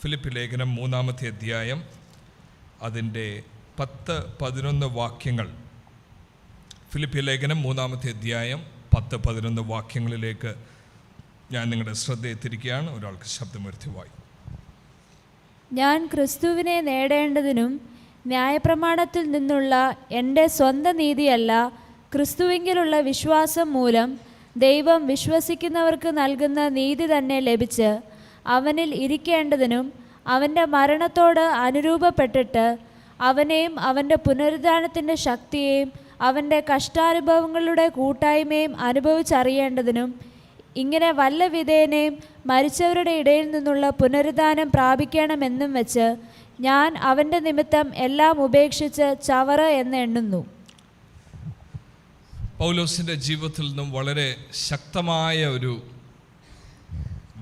Philippi ലേഖനം 3-ാമത്തെ അധ്യായം അതിൻ്റെ 10-11 വാക്യങ്ങൾ. ഫിലിപ്പി ലേഖനം 3-ാമത്തെ അധ്യായം 10-11 വാക്യങ്ങളിലേക്ക് ഞാൻ നിങ്ങളുടെ ശ്രദ്ധയെ തിരിക്കുകയാണ്. ഒരാൾക്ക് ശബ്ദമുയർത്തി വായിക്കും. ഞാൻ ക്രിസ്തുവിനെ നേടേണ്ടതിനും ന്യായപ്രമാണത്തിൽ നിന്നുള്ള എൻ്റെ സ്വന്തം നീതിയല്ല, ക്രിസ്തുവിങ്കിലുള്ള വിശ്വാസം മൂലം ദൈവം വിശ്വസിക്കുന്നവർക്ക് നൽകുന്ന നീതി തന്നെ ലഭിച്ച് അവനിൽ ഇരിക്കേണ്ടതിനും അവൻ്റെ മരണത്തോട് അനുരൂപപ്പെട്ടിട്ട് അവനെയും അവൻ്റെ പുനരുദ്ധാനത്തിൻ്റെ ശക്തിയെയും അവൻ്റെ കഷ്ടാനുഭവങ്ങളുടെ കൂട്ടായ്മയും അനുഭവിച്ചറിയേണ്ടതിനും ഇങ്ങനെ വല്ല വിധേനയും മരിച്ചവരുടെ ഇടയിൽ നിന്നുള്ള പുനരുദ്ധാനം പ്രാപിക്കണമെന്നും വെച്ച് ഞാൻ അവൻ്റെ നിമിത്തം എല്ലാം ഉപേക്ഷിച്ച് ചവറ് എന്ന് എണ്ണുന്നു. പൗലോസിൻ്റെ ജീവിതത്തിൽ നിന്നും വളരെ ശക്തമായ ഒരു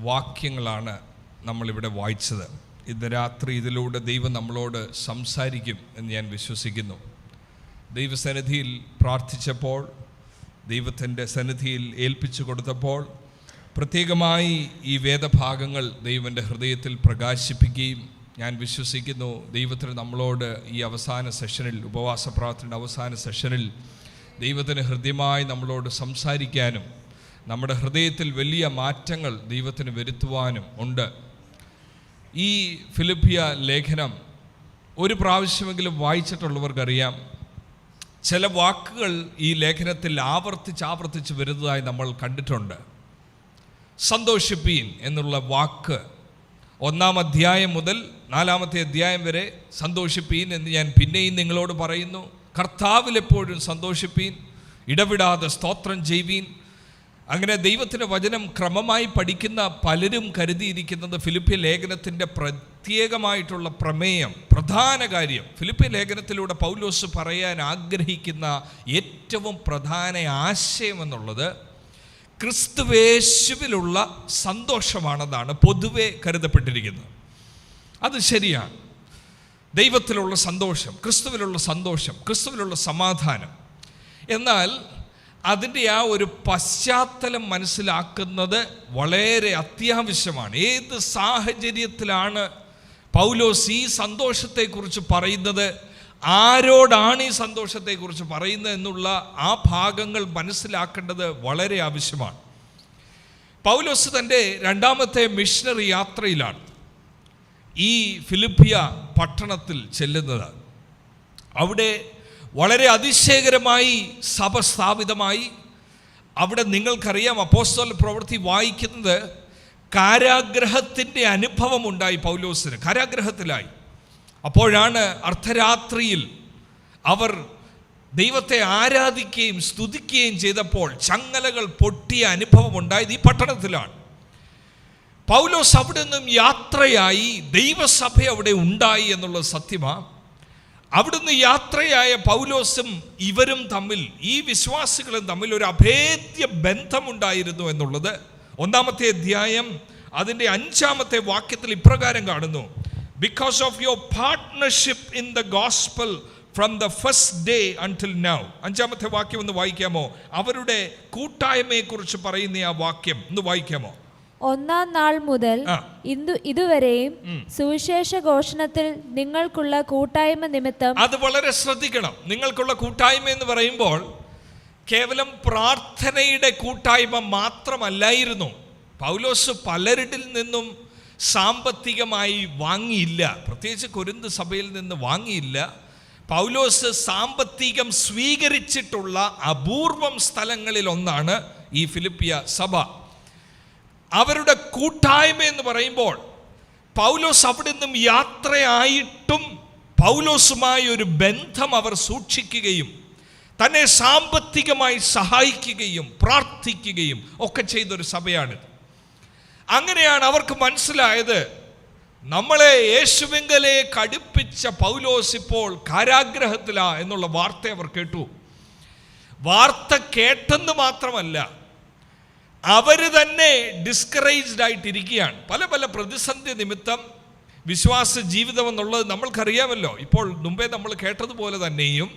വാക്യങ്ങളാണ് നമ്മളിവിടെ വായിച്ചത്. ഇന്ന് രാത്രി ഇതിലൂടെ ദൈവം നമ്മളോട് സംസാരിക്കും എന്ന് ഞാൻ വിശ്വസിക്കുന്നു. ദൈവസന്നിധിയിൽ പ്രാർത്ഥിച്ചപ്പോൾ, ദൈവത്തിൻ്റെ സന്നിധിയിൽ ഏൽപ്പിച്ചു കൊടുത്തപ്പോൾ പ്രത്യേകമായി ഈ വേദഭാഗങ്ങൾ ദൈവൻ്റെ ഹൃദയത്തിൽ പ്രകാശിപ്പിക്കുകയും ഞാൻ വിശ്വസിക്കുന്നു ദൈവത്തിന് നമ്മളോട് ഈ അവസാന സെഷനിൽ, ഉപവാസ പ്രാർത്ഥനയുടെ അവസാന സെഷനിൽ ദൈവത്തിന് ഹൃദ്യമായി നമ്മളോട് സംസാരിക്കാനും നമ്മുടെ ഹൃദയത്തിൽ വലിയ മാറ്റങ്ങൾ ദൈവത്തിന് വരുത്തുവാനും ഉണ്ട്. ഈ ഫിലിപ്പിയ ലേഖനം ഒരു പ്രാവശ്യമെങ്കിലും വായിച്ചിട്ടുള്ളവർക്കറിയാം, ചില വാക്കുകൾ ഈ ലേഖനത്തിൽ ആവർത്തിച്ച് വരുന്നതായി നമ്മൾ കണ്ടിട്ടുണ്ട്. സന്തോഷിപ്പീൻ എന്നുള്ള വാക്ക് 1-ാം അധ്യായം മുതൽ 4-ാമത്തെ അധ്യായം വരെ സന്തോഷിപ്പീൻ എന്ന് ഞാൻ പിന്നെയും നിങ്ങളോട് പറയുന്നു. കർത്താവിലെപ്പോഴും സന്തോഷിപ്പീൻ, ഇടവിടാതെ സ്തോത്രം ചെയ്യുവീൻ. അങ്ങനെ ദൈവത്തിൻ്റെ വചനം ക്രമമായി പഠിക്കുന്ന പലരും കരുതിയിരിക്കുന്നത് ഫിലിപ്പി ലേഖനത്തിൻ്റെ പ്രത്യേകമായിട്ടുള്ള പ്രമേയം, പ്രധാന കാര്യം, ഫിലിപ്പി ലേഖനത്തിലൂടെ പൗലോസ് പറയാൻ ആഗ്രഹിക്കുന്ന ഏറ്റവും പ്രധാന ആശയം എന്നുള്ളത് ക്രിസ്തുവേശുവിലുള്ള സന്തോഷമാണെന്നാണ് പൊതുവെ കരുതപ്പെട്ടിരിക്കുന്നത്. അത് ശരിയാണ്. ദൈവത്തിലുള്ള സന്തോഷം, ക്രിസ്തുവിലുള്ള സന്തോഷം, ക്രിസ്തുവിലുള്ള സമാധാനം. എന്നാൽ അതിൻ്റെ ആ ഒരു പശ്ചാത്തലം മനസ്സിലാക്കുന്നത് വളരെ അത്യാവശ്യമാണ്. ഏത് സാഹചര്യത്തിലാണ് പൗലോസ് ഈ സന്തോഷത്തെക്കുറിച്ച് പറയുന്നത്, ആരോടാണ് ഈ സന്തോഷത്തെക്കുറിച്ച് പറയുന്നത് എന്നുള്ള ആ ഭാഗങ്ങൾ മനസ്സിലാക്കേണ്ടത് വളരെ ആവശ്യമാണ്. പൗലോസ് തൻ്റെ 2-ാമത്തെ മിഷണറി യാത്രയിലാണ് ഈ ഫിലിപ്പിയ പട്ടണത്തിൽ ചെല്ലുന്നത്. അവിടെ വളരെ അതിശയകരമായി സഭ സ്ഥാപിതമായി. അവിടെ നിങ്ങൾക്കറിയാം, അപ്പോസ്തല പ്രവൃത്തി വായിക്കുന്നത് കാരാഗ്രഹത്തിൻ്റെ അനുഭവമുണ്ടായി പൗലോസിന്. കാരാഗ്രഹത്തിലായി. അപ്പോഴാണ് അർദ്ധരാത്രിയിൽ അവർ ദൈവത്തെ ആരാധിക്കുകയും സ്തുതിക്കുകയും ചെയ്തപ്പോൾ ചങ്ങലകൾ പൊട്ടിയ അനുഭവം ഉണ്ടായത് ഈ പട്ടണത്തിലാണ്. പൗലോസ് അവിടെ നിന്നും യാത്രയായി, ദൈവസഭ അവിടെ ഉണ്ടായി എന്നുള്ളത് സത്യമാണ്. അവിടുന്ന് യാത്രയായ പൗലോസും ഇവരും തമ്മിൽ, ഈ വിശ്വാസികളും തമ്മിൽ ഒരു അഭേദ്യ ബന്ധമുണ്ടായിരുന്നു എന്നുള്ളത് 1-ാമത്തെ അധ്യായം അതിൻ്റെ 5-ാമത്തെ വാക്യത്തിൽ ഇപ്രകാരം കാണുന്നു. Because of your partnership in the gospel from the first day until now. 5-ാമത്തെ വാക്യം ഒന്ന് വായിക്കാമോ? അവരുടെ കൂട്ടായ്മയെക്കുറിച്ച് പറയുന്ന ആ വാക്യം ഒന്ന് വായിക്കാമോ? 1-ാം നാൾ മുതൽ ഇതുവരെയും സുവിശേഷ ഘോഷണത്തിൽ നിങ്ങൾക്കുള്ള കൂട്ടായ്മ നിമിത്തം. അത് വളരെ ശ്രദ്ധിക്കണം. നിങ്ങൾക്കുള്ള കൂട്ടായ്മ എന്ന് പറയുമ്പോൾ കേവലം പ്രാർത്ഥനയുടെ കൂട്ടായ്മ മാത്രമല്ലായിരുന്നു. പൗലോസ് പലരിൽ നിന്നും സാമ്പത്തികമായി വാങ്ങിയില്ല, പ്രത്യേകിച്ച് കൊരിന്ത് സഭയിൽ നിന്ന് വാങ്ങിയില്ല. പൗലോസ് സാമ്പത്തികം സ്വീകരിച്ചിട്ടുള്ള അപൂർവം സ്ഥലങ്ങളിൽ ഒന്നാണ് ഈ ഫിലിപ്പിയ സഭ. അവരുടെ കൂട്ടായ്മ എന്ന് പറയുമ്പോൾ പൗലോസ് അവിടെ നിന്നും യാത്രയായിട്ടും പൗലോസുമായി ഒരു ബന്ധം അവർ സൂക്ഷിക്കുകയും തന്നെ സാമ്പത്തികമായി സഹായിക്കുകയും പ്രാർത്ഥിക്കുകയും ഒക്കെ ചെയ്തൊരു സഭയാണ്. അങ്ങനെയാണ് അവർക്ക് മനസ്സിലായത്, നമ്മളെ യേശുവിങ്കലേക്ക് അടുപ്പിച്ച പൗലോസ് ഇപ്പോൾ കാരാഗ്രഹത്തിലാ എന്നുള്ള വാർത്ത അവർ കേട്ടു. വാർത്ത കേട്ടെന്ന് മാത്രമല്ല, അവർ തന്നെ ഡിസ്കറേജ്ഡ് ആയിട്ടിരിക്കുകയാണ്. പല പല പ്രതിസന്ധി നിമിത്തം വിശ്വാസ ജീവിതം എന്നുള്ളത് നമ്മൾക്കറിയാമല്ലോ. ഇപ്പോൾ മുമ്പേ നമ്മൾ കേട്ടതുപോലെ തന്നെയും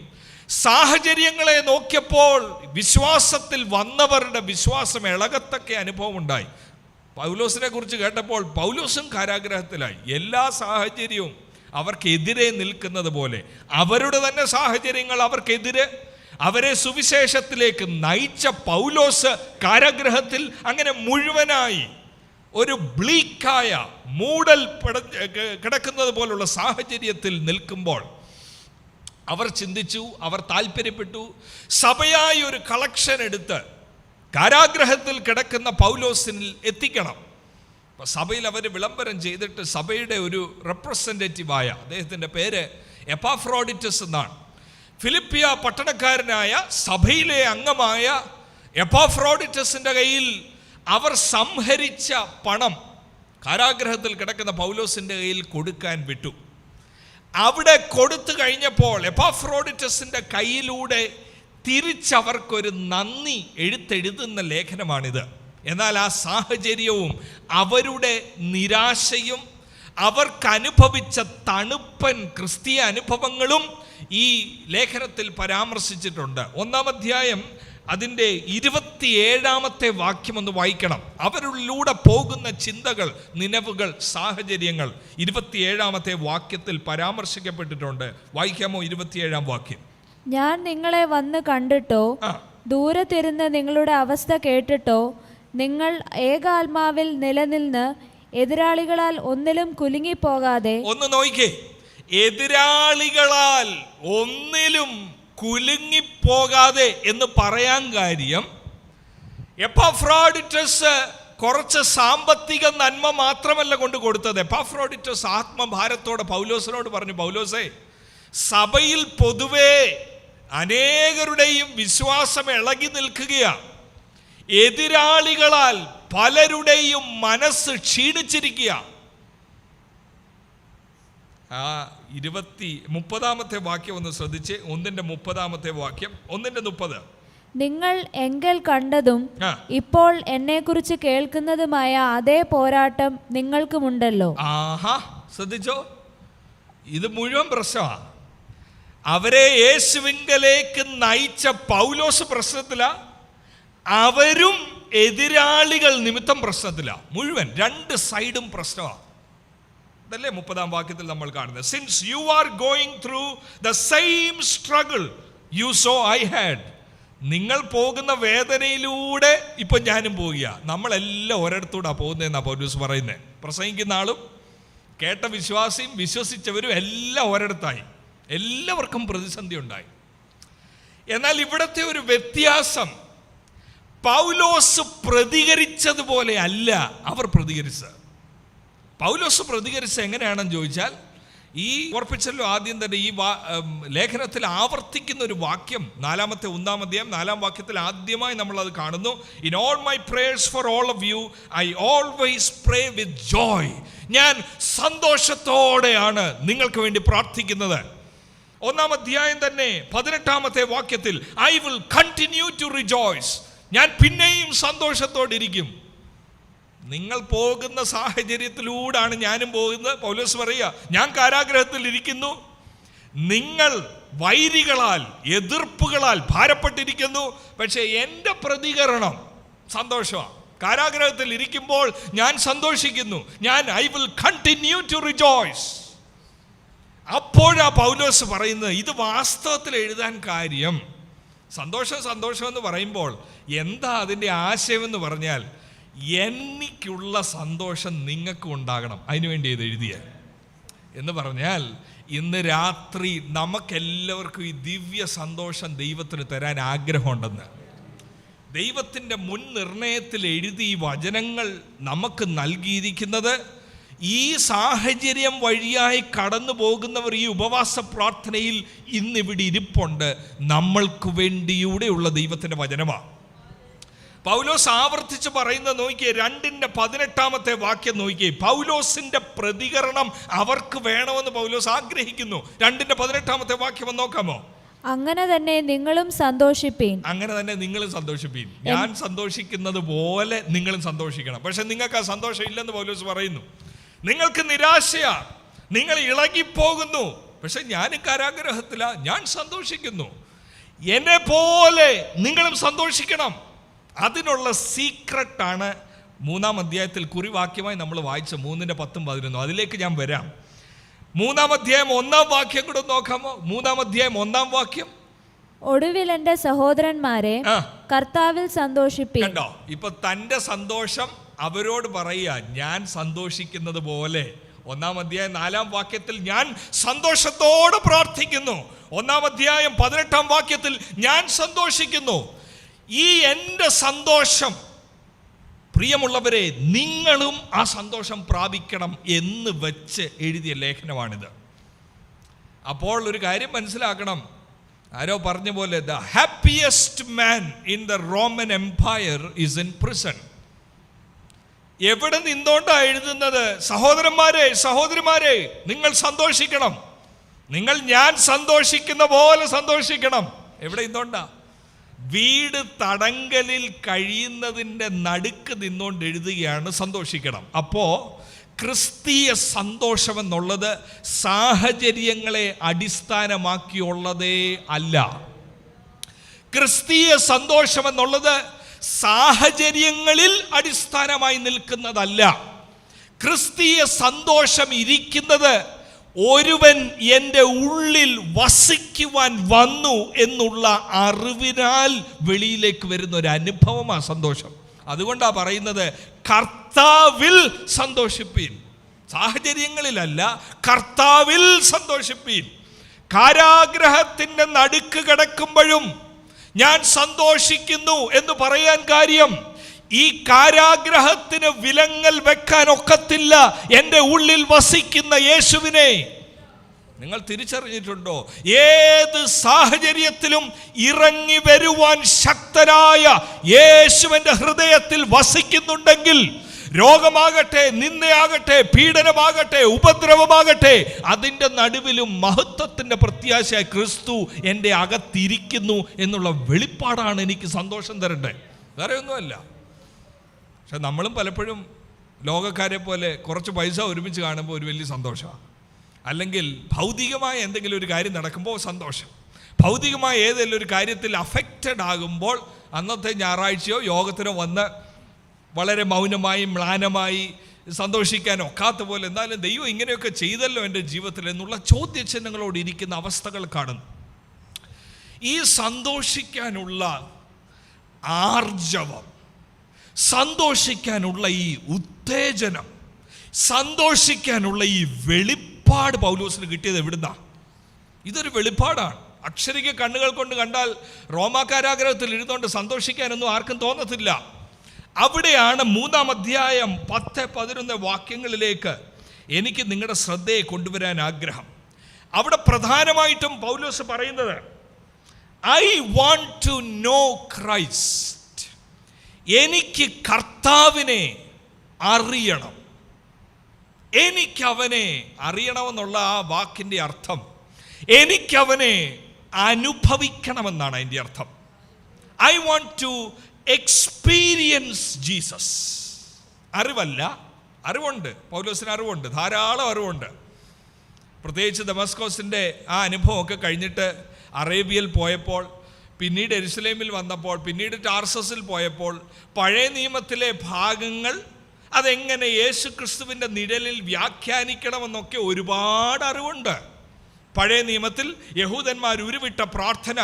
സാഹചര്യങ്ങളെ നോക്കിയപ്പോൾ വിശ്വാസത്തിൽ വന്നവരുടെ വിശ്വാസം ഇളകത്തക്ക അനുഭവം ഉണ്ടായി. പൗലോസിനെ കുറിച്ച് കേട്ടപ്പോൾ പൗലോസും കാരാഗ്രഹത്തിലായി. എല്ലാ സാഹചര്യവും അവർക്കെതിരെ നിൽക്കുന്നത് പോലെ അവരുടെ തന്നെ സാഹചര്യങ്ങൾ അവർക്കെതിരെ അവരെ സുവിശേഷത്തിലേക്ക് നയിച്ച പൗലോസ് കാരാഗ്രഹത്തിൽ അങ്ങനെ മുഴുവനായി ഒരു ബ്ലീക്കായ മൂടൽ കിടക്കുന്നത് പോലുള്ള സാഹചര്യത്തിൽ നിൽക്കുമ്പോൾ അവർ ചിന്തിച്ചു, അവർ താല്പര്യപ്പെട്ടു, സഭയായി ഒരു കളക്ഷൻ എടുത്ത് കാരാഗ്രഹത്തിൽ കിടക്കുന്ന പൗലോസിനിൽ എത്തിക്കണം. അപ്പോൾ സഭയിൽ അവർ വിളംബരം ചെയ്തിട്ട് സഭയുടെ ഒരു റെപ്രസെൻറ്റേറ്റീവായ, അദ്ദേഹത്തിൻ്റെ പേര് എപ്പാഫ്രോഡിറ്റസ് എന്നാണ്, ഫിലിപ്പിയ പട്ടണക്കാരനായ സഭയിലെ അംഗമായ എപ്പാഫ്രോഡിറ്റസിൻ്റെ കയ്യിൽ അവർ സംഹരിച്ച പണം കാരാഗ്രഹത്തിൽ കിടക്കുന്ന പൗലോസിൻ്റെ കയ്യിൽ കൊടുക്കാൻ വിട്ടു. അവിടെ കൊടുത്തു കഴിഞ്ഞപ്പോൾ എപ്പാഫ്രോഡിറ്റസിൻ്റെ കയ്യിലൂടെ തിരിച്ചവർക്കൊരു നന്ദി എഴുതുന്ന ലേഖനമാണിത്. എന്നാൽ ആ സാഹചര്യവും അവരുടെ നിരാശയും അവർക്കനുഭവിച്ച തണുപ്പൻ ക്രിസ്തീയ അനുഭവങ്ങളും ഈ ലേഖനത്തിൽ പരാമർശിച്ചിട്ടുണ്ട്. 1-ാം അധ്യായം അതിൻ്റെ 27-ാമത്തെ വാക്യം ഒന്ന് വായിക്കണം. അവരിലൂടെ പോകുന്ന ചിന്തകൾ, നിലവുകൾ, സാഹചര്യങ്ങൾ 27-ാമത്തെ വാക്യത്തിൽ പരാമർശിക്കപ്പെട്ടിട്ടുണ്ട്. വായിക്കാമോ 27-ാം വാക്യം? ഞാൻ നിങ്ങളെ വന്ന് കണ്ടിട്ടോ ദൂരത്തിരുന്ന് നിങ്ങളുടെ അവസ്ഥ കേട്ടിട്ടോ നിങ്ങൾ ഏകാത്മാവിൽ നിലനിന്ന് എതിരാളികളാൽ ഒന്നിലും കുലുങ്ങിപ്പോകാതെ. ഒന്ന് നോക്കിക്കേ, എതിരാളികളാൽ ഒന്നിലും കുലുങ്ങിപ്പോകാതെ എന്ന് പറയാൻ കാര്യം, എപ്പാഫ്രോഡിറ്റസ് കുറച്ച് സാമ്പത്തിക നന്മ മാത്രമല്ല കൊണ്ട് കൊടുത്തത്. എപ്പാഫ്രോഡിറ്റസ് ആത്മഭാരത്തോടെ പൗലോസിനോട് പറഞ്ഞു, പൗലോസേ, സഭയിൽ പൊതുവേ അനേകരുടെയും വിശ്വാസം ഇളകി നിൽക്കുകയാണ്. എതിരാളികളാൽ പലരുടെയും മനസ്സ് ക്ഷീണിച്ചിരിക്കുക. ആ 30-ാമത്തെ വാക്യം ഒന്ന് ശ്രദ്ധിച്ച്. 1:30 വാക്യം, 1:30. നിങ്ങൾ എങ്കൽ കണ്ടതും ഇപ്പോൾ എന്നെക്കുറിച്ച് കേൾക്കുന്നതുമായ അതേ പോരാട്ടം നിങ്ങൾക്കുമുണ്ടല്ലോ. ആഹാ, ശ്രദ്ധിച്ചോ, ഇത് മുഴുവൻ പ്രശ്നമാണ്. അവരെ യേശുവിങ്കലേക്ക് നയിച്ച പൗലോസ് പ്രശ്നത്തിലാ, അവരും എതിരാളികൾ നിമിത്തം പ്രശ്നത്തിലാ. മുഴുവൻ 2 സൈഡും പ്രശ്നമാണ്. ഇതല്ലേ 30-ാം വാക്യത്തിൽ നമ്മൾ കാണുന്നത്. Since you are going through the same struggle you so I had. നിങ്ങൾ പോകുന്ന വേദനയിലൂടെ ഇപ്പം ഞാനും പോവുക. നമ്മളെല്ലാം ഒരിടത്തൂടാ പോകുന്നതെന്നാണ് പൗലോസ് പറയുന്നത്. പ്രസംഗിക്കുന്ന ആളും കേട്ട വിശ്വാസിയും വിശ്വസിച്ചവരും എല്ലാം ഒരിടത്തായി. എല്ലാവർക്കും പ്രതിസന്ധി ഉണ്ടായി. എന്നാൽ ഇവിടുത്തെ ഒരു വ്യത്യാസം, പൗലോസ് പ്രതികരിച്ചതുപോലെ അല്ല അവർ പ്രതികരിച്ചത്. പൗലോസ് പ്രതികരിച്ചത് എങ്ങനെയാണെന്ന് ചോദിച്ചാൽ, ഈ ഓർപ്പിച്ചല്ലോ ആദ്യം തന്നെ ഈ ലേഖനത്തിൽ ആവർത്തിക്കുന്ന ഒരു വാക്യം 1-ാം അധ്യായം 4-ാം വാക്യത്തിൽ ആദ്യമായി നമ്മളത് കാണുന്നു. In all my prayers for all of you I always pray with joy. ഞാൻ സന്തോഷത്തോടെയാണ് നിങ്ങൾക്ക് വേണ്ടി പ്രാർത്ഥിക്കുന്നത്. 1-ാം അധ്യായം തന്നെ 18-ാമത്തെ വാക്യത്തിൽ I will continue to rejoice. ഞാൻ പിന്നെയും സന്തോഷത്തോടിരിക്കും. നിങ്ങൾ പോകുന്ന സാഹചര്യത്തിലൂടെയാണ് ഞാനും പോകുന്നത്. പൗലോസ് പറയുക, ഞാൻ കാരാഗ്രഹത്തിൽ ഇരിക്കുന്നു, നിങ്ങൾ വൈരികളാൽ എതിർപ്പുകളാൽ ഭാരപ്പെട്ടിരിക്കുന്നു, പക്ഷേ എൻ്റെ പ്രതികരണം സന്തോഷമാണ്. കാരാഗ്രഹത്തിൽ ഇരിക്കുമ്പോൾ ഞാൻ സന്തോഷിക്കുന്നു. I will continue to rejoice. അപ്പോഴാ പൗലോസ് പറയുന്നത്, ഇത് വാസ്തവത്തിൽ എഴുതാൻ കാര്യം, സന്തോഷം എന്ന് പറയുമ്പോൾ എന്താ അതിൻ്റെ ആശയമെന്ന് പറഞ്ഞാൽ, എനിക്കുള്ള സന്തോഷം നിങ്ങൾക്കും ഉണ്ടാകണം, അതിനുവേണ്ടി ഇത് എഴുതിയ എന്ന് പറഞ്ഞാൽ, ഇന്ന് രാത്രി നമുക്കെല്ലാവർക്കും ഈ ദിവ്യ സന്തോഷം ദൈവത്തിന് തരാൻ ആഗ്രഹമുണ്ടെന്ന് ദൈവത്തിൻ്റെ മുൻ നിർണയത്തിൽ എഴുതി ഈ വചനങ്ങൾ നമുക്ക് നൽകിയിരിക്കുന്നത്. ഈ സാഹചര്യം വഴിയായി കടന്നു പോകുന്നവർ ഈ ഉപവാസ പ്രാർത്ഥനയിൽ ഇന്നിവിടെ ഇരിപ്പുണ്ട്. നമ്മൾക്ക് വേണ്ടിയൂടെയുള്ള ദൈവത്തിൻ്റെ വചനമാണ്. പൗലോസ് ആവർത്തിച്ച് പറയുന്നത് നോക്കിയേ, 2:18 വാക്യം നോക്കിയേ. പൗലോസിന്റെ പ്രതികരണം അവർക്ക് വേണമെന്ന് പൗലോസ് ആഗ്രഹിക്കുന്നു. 2:18 വാക്യം നോക്കാമോ? അങ്ങനെ തന്നെ നിങ്ങളും സന്തോഷിപ്പീൻ. അങ്ങനെ തന്നെ നിങ്ങളും സന്തോഷിപ്പീൻ. ഞാൻ സന്തോഷിക്കുന്നത് പോലെ നിങ്ങളും സന്തോഷിക്കണം. പക്ഷെ നിങ്ങൾക്ക് ആ സന്തോഷം ഇല്ലെന്ന് പൗലോസ് പറയുന്നു. നിങ്ങൾക്ക് നിരാശയാ, നിങ്ങൾ ഇളകിപ്പോകുന്നു. പക്ഷെ ഞാനും കാരാഗ്രഹത്തിലാ, ഞാൻ സന്തോഷിക്കുന്നു. എന്നെ പോലെ നിങ്ങളും സന്തോഷിക്കണം. അതിനുള്ള സീക്രട്ടാണ് 3-ാം അധ്യായത്തിൽ കുറിവാക്യമായി നമ്മൾ വായിച്ച 3:10-11. അതിലേക്ക് ഞാൻ വരാം. 3-ാം അധ്യായം 1-ാം വാക്യം കൂടെ നോക്കാമോ? 3-ാം അധ്യായം 1-ാം വാക്യം. ഒടുവിൽ എൻ്റെ സഹോദരന്മാരെ കർത്താവിൽ സന്തോഷിപ്പിൻ. കണ്ടോ, ഇപ്പൊ തന്റെ സന്തോഷം അവരോട് പറയുക, ഞാൻ സന്തോഷിക്കുന്നത് പോലെ. 1-ാം അധ്യായം 4-ാം വാക്യത്തിൽ ഞാൻ സന്തോഷത്തോടെ പ്രാർത്ഥിക്കുന്നു. 1-ാം അധ്യായം 18-ാം വാക്യത്തിൽ ഞാൻ സന്തോഷിക്കുന്നു. ഈ എൻ്റെ സന്തോഷം, പ്രിയമുള്ളവരെ, നിങ്ങളും ആ സന്തോഷം പ്രാപിക്കണം എന്ന് വെച്ച് എഴുതിയ ലേഖനമാണിത്. അപ്പോൾ ഒരു കാര്യം മനസ്സിലാക്കണം. ആരോ പറഞ്ഞ പോലെ, the happiest man in the Roman empire is in prison. എവിടെ നിന്നോണ്ടാ എഴുതുന്നത്? സഹോദരന്മാരെ, സഹോദരിമാരെ, നിങ്ങൾ സന്തോഷിക്കണം. നിങ്ങൾ ഞാൻ സന്തോഷിക്കുന്ന പോലെ സന്തോഷിക്കണം. എവിടെ നിന്നോണ്ടാ? വീട് തടങ്കലിൽ കഴിയുന്നതിൻ്റെ നടുക്ക് നിന്നുകൊണ്ട് എഴുതുകയാണ് സന്തോഷിക്കണം. അപ്പോൾ ക്രിസ്തീയ സന്തോഷമെന്നുള്ളത് സാഹചര്യങ്ങളെ അടിസ്ഥാനമാക്കിയുള്ളതേ അല്ല. ക്രിസ്തീയ സന്തോഷമെന്നുള്ളത് സാഹചര്യങ്ങളിൽ അടിസ്ഥാനമായി നിൽക്കുന്നതല്ല. ക്രിസ്തീയ സന്തോഷം ഇരിക്കുന്നത് ഒരുവൻ എൻ്റെ ഉള്ളിൽ വസിക്കുവാൻ വന്നു എന്നുള്ള അറിവിനാൽ വെളിയിലേക്ക് വരുന്ന ഒരു അനുഭവമാണ് സന്തോഷം. അതുകൊണ്ടാണ് പറയുന്നത് കർത്താവിൽ സന്തോഷിപ്പീൻ. സാഹചര്യങ്ങളിലല്ല, കർത്താവിൽ സന്തോഷിപ്പീൻ. കാരാഗ്രഹത്തിൻ്റെ നടുക്ക് കിടക്കുമ്പോഴും ഞാൻ സന്തോഷിക്കുന്നു എന്ന് പറയാൻ കാര്യം, ഈ കാരാഗ്രഹത്തിന് വിലങ്ങൽ വെക്കാൻ ഒക്കത്തില്ല എൻ്റെ ഉള്ളിൽ വസിക്കുന്ന യേശുവിനെ. നിങ്ങൾ തിരിച്ചറിഞ്ഞിട്ടുണ്ടോ? ഏത് സാഹചര്യത്തിലും ഇറങ്ങി വരുവാൻ ശക്തനായ യേശുവിൻ്റെ ഹൃദയത്തിൽ വസിക്കുന്നുണ്ടെങ്കിൽ, രോഗമാകട്ടെ, നിന്ദയാകട്ടെ, പീഡനമാകട്ടെ, ഉപദ്രവമാകട്ടെ, അതിൻ്റെ നടുവിലും മഹത്വത്തിൻ്റെ പ്രത്യാശയായി ക്രിസ്തു എൻ്റെ അകത്തിരിക്കുന്നു എന്നുള്ള വെളിപ്പാടാണ് എനിക്ക് സന്തോഷം തരണ്ടേ, വേറെ ഒന്നുമല്ല. പക്ഷെ നമ്മളും പലപ്പോഴും ലോകക്കാരെ പോലെ കുറച്ച് പൈസ ഒരുമിച്ച് കാണുമ്പോൾ ഒരു വലിയ സന്തോഷമാണ്, അല്ലെങ്കിൽ ഭൗതികമായ എന്തെങ്കിലും ഒരു കാര്യം നടക്കുമ്പോൾ സന്തോഷം, ഭൗതികമായ ഏതെങ്കിലും ഒരു കാര്യത്തിൽ അഫക്റ്റഡ് ആകുമ്പോൾ അന്നത്തെ ഞായറാഴ്ചയോ യോഗത്തിനോ വന്ന് വളരെ മൗനമായി മ്ലാനമായി സന്തോഷിക്കാൻ ഒക്കാത്ത പോലെ, എന്നാലും ദൈവം ഇങ്ങനെയൊക്കെ ചെയ്തല്ലോ എൻ്റെ ജീവിതത്തിൽ എന്നുള്ള ചോദ്യചിഹ്നങ്ങളോട് ഇരിക്കുന്ന അവസ്ഥകൾ കാണുന്നു. ഈ സന്തോഷിക്കാനുള്ള ആർജവം, സന്തോഷിക്കാനുള്ള ഈ ഉത്തേജനം, സന്തോഷിക്കാനുള്ള ഈ വെളിപ്പാട് പൗലോസിന് കിട്ടിയത് എവിടുന്നാ? ഇതൊരു വെളിപ്പാടാണ്. അക്ഷരിക കണ്ണുകൾ കൊണ്ട് കണ്ടാൽ റോമാ കാരാഗ്രഹത്തിൽ ഇരുന്നുകൊണ്ട് സന്തോഷിക്കാനൊന്നും ആർക്കും തോന്നത്തില്ല. അവിടെയാണ് 3-ാം അധ്യായം 10-11 വാക്യങ്ങളിലേക്ക് എനിക്ക് നിങ്ങളുടെ ശ്രദ്ധയെ കൊണ്ടുവരാൻ ആഗ്രഹം. അവിടെ പ്രധാനമായിട്ടും പൗലോസ് പറയുന്നത്, I want to know Christ. എനിക്ക് കർത്താവിനെ അറിയണം. എനിക്കവനെ അറിയണമെന്നുള്ള ആ വാക്കിൻ്റെ അർത്ഥം എനിക്കവനെ അനുഭവിക്കണമെന്നാണ് അതിൻ്റെ അർത്ഥം. I want to experience Jesus. അറിവല്ല, അറിവുണ്ട്. പൗലോസിന് അറിവുണ്ട്, ധാരാളം അറിവുണ്ട്. പ്രത്യേകിച്ച് ദമസ്കോസിൻ്റെ ആ അനുഭവമൊക്കെ കഴിഞ്ഞിട്ട് അറേബ്യയിൽ പോയപ്പോൾ, പിന്നീട് യെരുശലേമിൽ വന്നപ്പോൾ, പിന്നീട് ടാർസസിൽ പോയപ്പോൾ പഴയ നിയമത്തിലെ ഭാഗങ്ങൾ അതെങ്ങനെ യേശു ക്രിസ്തുവിൻ്റെ നിഴലിൽ വ്യാഖ്യാനിക്കണമെന്നൊക്കെ ഒരുപാട് അറിവുണ്ട്. പഴയ നിയമത്തിൽ യഹൂദന്മാർ ഉരുവിട്ട പ്രാർത്ഥന,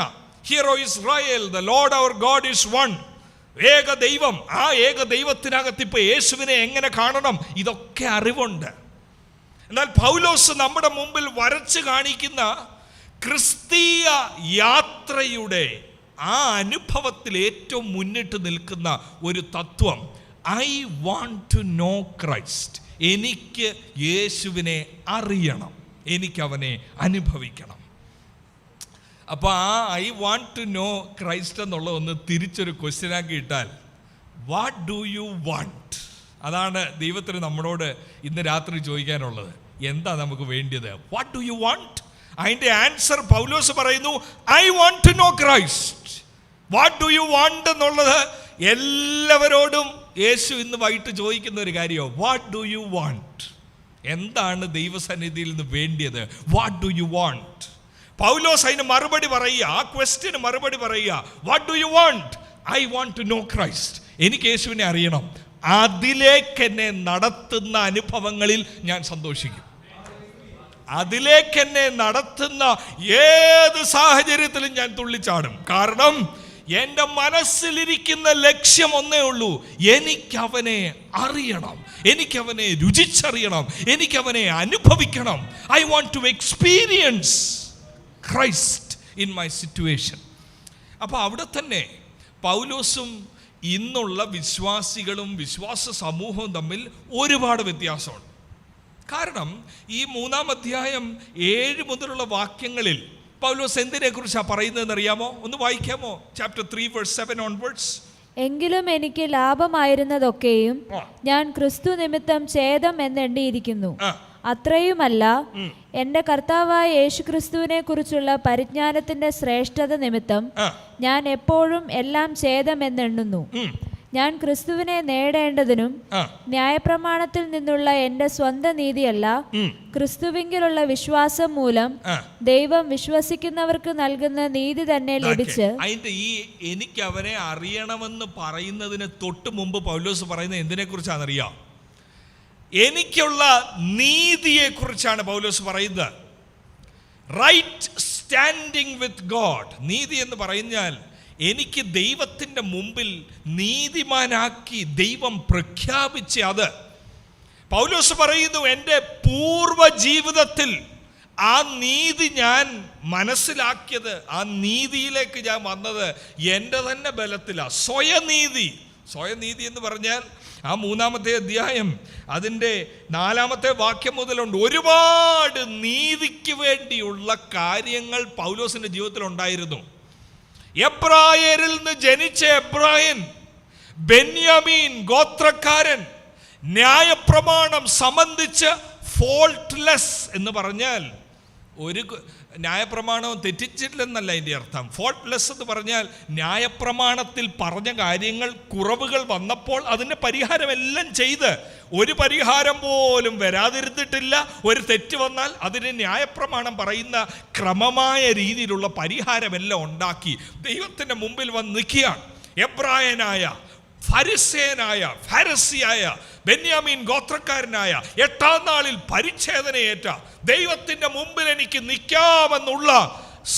hear Israel, the lord our god is one. ഏക ദൈവം, ആ ഏക ദൈവത്തിനകത്ത് ഇപ്പൊ യേശുവിനെ എങ്ങനെ കാണണം, ഇതൊക്കെ അറിവുണ്ട്. എന്നാൽ പൗലോസ് നമ്മുടെ മുമ്പിൽ വരച്ച് കാണിക്കുന്ന ക്രിസ്തീയ യാത്രയുടെ ആ അനുഭവത്തിൽ ഏറ്റവും മുന്നിട്ട് നിൽക്കുന്ന ഒരു തത്വം, I want to know Christ. എനിക്ക് യേശുവിനെ അറിയണം, എനിക്കവനെ അനുഭവിക്കണം. അപ്പോൾ ആ I want to know Christ എന്നുള്ള ഒന്ന് തിരിച്ചൊരു ക്വസ്റ്റ്യനാക്കി ഇട്ടാൽ, വാട്ട് ഡു യു വാണ്ട്? അതാണ് ദൈവത്തിന് നമ്മളോട് ഇന്ന് രാത്രി ചോദിക്കാനുള്ളത്. എന്താ നമുക്ക് വേണ്ടിയത്? What do you want? അതിൻ്റെ ആൻസർ പൗലോസ് പറയുന്നു, I want to know Christ. What do you want എന്നുള്ളത് എല്ലാവരോടും യേശു ഇന്ന് വൈകിട്ട് ചോദിക്കുന്ന ഒരു കാര്യമോ. What do you want? എന്താണ് ദൈവസന്നിധിയിൽ നിന്ന് വേണ്ടിയത്? What do you want? Paulose അതിന് മറുപടി പറയുക, ആ ക്വസ്റ്റ്യന് മറുപടി പറയുക, what do you want? I want to know Christ. എനിക്ക് യേശുവിനെ അറിയണം. അതിലേക്ക് എന്നെ നടത്തുന്ന അനുഭവങ്ങളിൽ ഞാൻ സന്തോഷിക്കും. അതിലേക്ക് എന്നെ നടത്തുന്ന ഏത് സാഹചര്യത്തിലും ഞാൻ തുള്ളിച്ചാടും. കാരണം എൻ്റെ മനസ്സിലിരിക്കുന്ന ലക്ഷ്യം ഒന്നേ ഉള്ളൂ, എനിക്കവനെ അറിയണം, എനിക്കവനെ രുചിച്ചറിയണം, എനിക്കവനെ അനുഭവിക്കണം. I want to experience Christ in my situation. അപ്പോൾ അവിടെ തന്നെ പൗലോസും ഇന്നുള്ള വിശ്വാസികളും വിശ്വാസ സമൂഹവും തമ്മിൽ ഒരുപാട് വ്യത്യാസമുണ്ട്. കാരണം ഈ 3-ാം അധ്യായം 7 മുതലുള്ള വാക്യങ്ങളിൽ പൗലോസ് എന്തിനെ കുറിച്ചാണ് പറയുന്നതെന്ന് അറിയാമോ? ഒന്ന് വായിക്കാമോ? Chapter 3 verse 7 onwards. എങ്കിലും എനിക്ക് ലാഭമായിരുന്നതൊക്കെയും ഞാൻ ക്രിസ്തു നിമിത്തം ഛേദം എന്നെണ്ണിയിരിക്കുന്നു. അത്രയുമല്ല, എന്റെ കർത്താവായ യേശുക്രിസ്തുവിനെ കുറിച്ചുള്ള പരിജ്ഞാനത്തിന്റെ ശ്രേഷ്ഠത നിമിത്തം ഞാൻ എപ്പോഴും എല്ലാം ഛേദം എന്നെണ്ണുന്നു. ഞാൻ ക്രിസ്തുവിനെ നേടേണ്ടതിനും ന്യായപ്രമാണത്തിൽ നിന്നുള്ള എന്റെ സ്വന്തം നീതിയല്ല, ക്രിസ്തുവിങ്കിലുള്ള വിശ്വാസം മൂലം ദൈവം വിശ്വസിക്കുന്നവർക്ക് നൽകുന്ന നീതി തന്നെ ലഭിച്ച്. അതിന്റെ ഈ എനിക്ക് അവനെ അറിയണമെന്ന് പറയുന്നതിന് തൊട്ട് മുമ്പ് പൗലോസ് പറയുന്നത് എന്തിനെ കുറിച്ചാണെന്നറിയാം? എനിക്കുള്ള നീതിയെ കുറിച്ചാണ് പൗലോസ് പറയുന്നത്. Right standing with god. നീതി എന്ന് പറഞ്ഞാൽ എനിക്ക് ദൈവത്തിൻ്റെ മുമ്പിൽ നീതിമാനാക്കി ദൈവം പ്രഖ്യാപിച്ച അത്. പൗലോസ് പറയുന്നു, എൻ്റെ പൂർവ്വ ജീവിതത്തിൽ ആ നീതി ഞാൻ മനസ്സിലാക്കിയത്, ആ നീതിയിലേക്ക് ഞാൻ വന്നത് എൻ്റെ തന്നെ ബലത്തിലാണ്. സ്വയനീതി. സ്വയനീതി എന്ന് പറഞ്ഞാൽ ആ 3-ാമത്തെ അധ്യായം അതിൻ്റെ 4-ാമത്തെ വാക്യം മുതലുണ്ട്. ഒരുപാട് നീതിക്ക് വേണ്ടിയുള്ള കാര്യങ്ങൾ പൗലോസിൻ്റെ ജീവിതത്തിൽ ഉണ്ടായിരുന്നു. എബ്രായരിൽ നിന്ന് ജനിച്ച എബ്രായൻ, ബെന്യാമീൻ ഗോത്രക്കാരൻ, ന്യായപ്രമാണം സംബന്ധിച്ച് ഫോൾട്ട്ലെസ് എന്ന് പറഞ്ഞാൽ ഒരു ന്യായപ്രമാണവും തെറ്റിച്ചിട്ടില്ലെന്നല്ല അതിൻ്റെ അർത്ഥം. ഫോൾട്ട്ലെസ് എന്ന് പറഞ്ഞാൽ ന്യായപ്രമാണത്തിൽ പറഞ്ഞ കാര്യങ്ങൾ കുറവുകൾ വന്നപ്പോൾ അതിൻ്റെ പരിഹാരമെല്ലാം ചെയ്ത് ഒരു പരിഹാരം പോലും വരാതിരുന്നിട്ടില്ല. ഒരു തെറ്റ് വന്നാൽ അതിന് ന്യായപ്രമാണം പറയുന്ന ക്രമമായ രീതിയിലുള്ള പരിഹാരമെല്ലാം ഉണ്ടാക്കി ദൈവത്തിൻ്റെ മുമ്പിൽ വന്ന് നിൽക്കുകയാണ്. എബ്രായനായ ഫരിസിയായ ബെന്യാമീൻ ഗോത്രക്കാരനായ 8-ാം നാളിൽ പരിച്ഛേദനയേറ്റ ദൈവത്തിൻ്റെ മുമ്പിൽ എനിക്ക് നിൽക്കാമെന്നുള്ള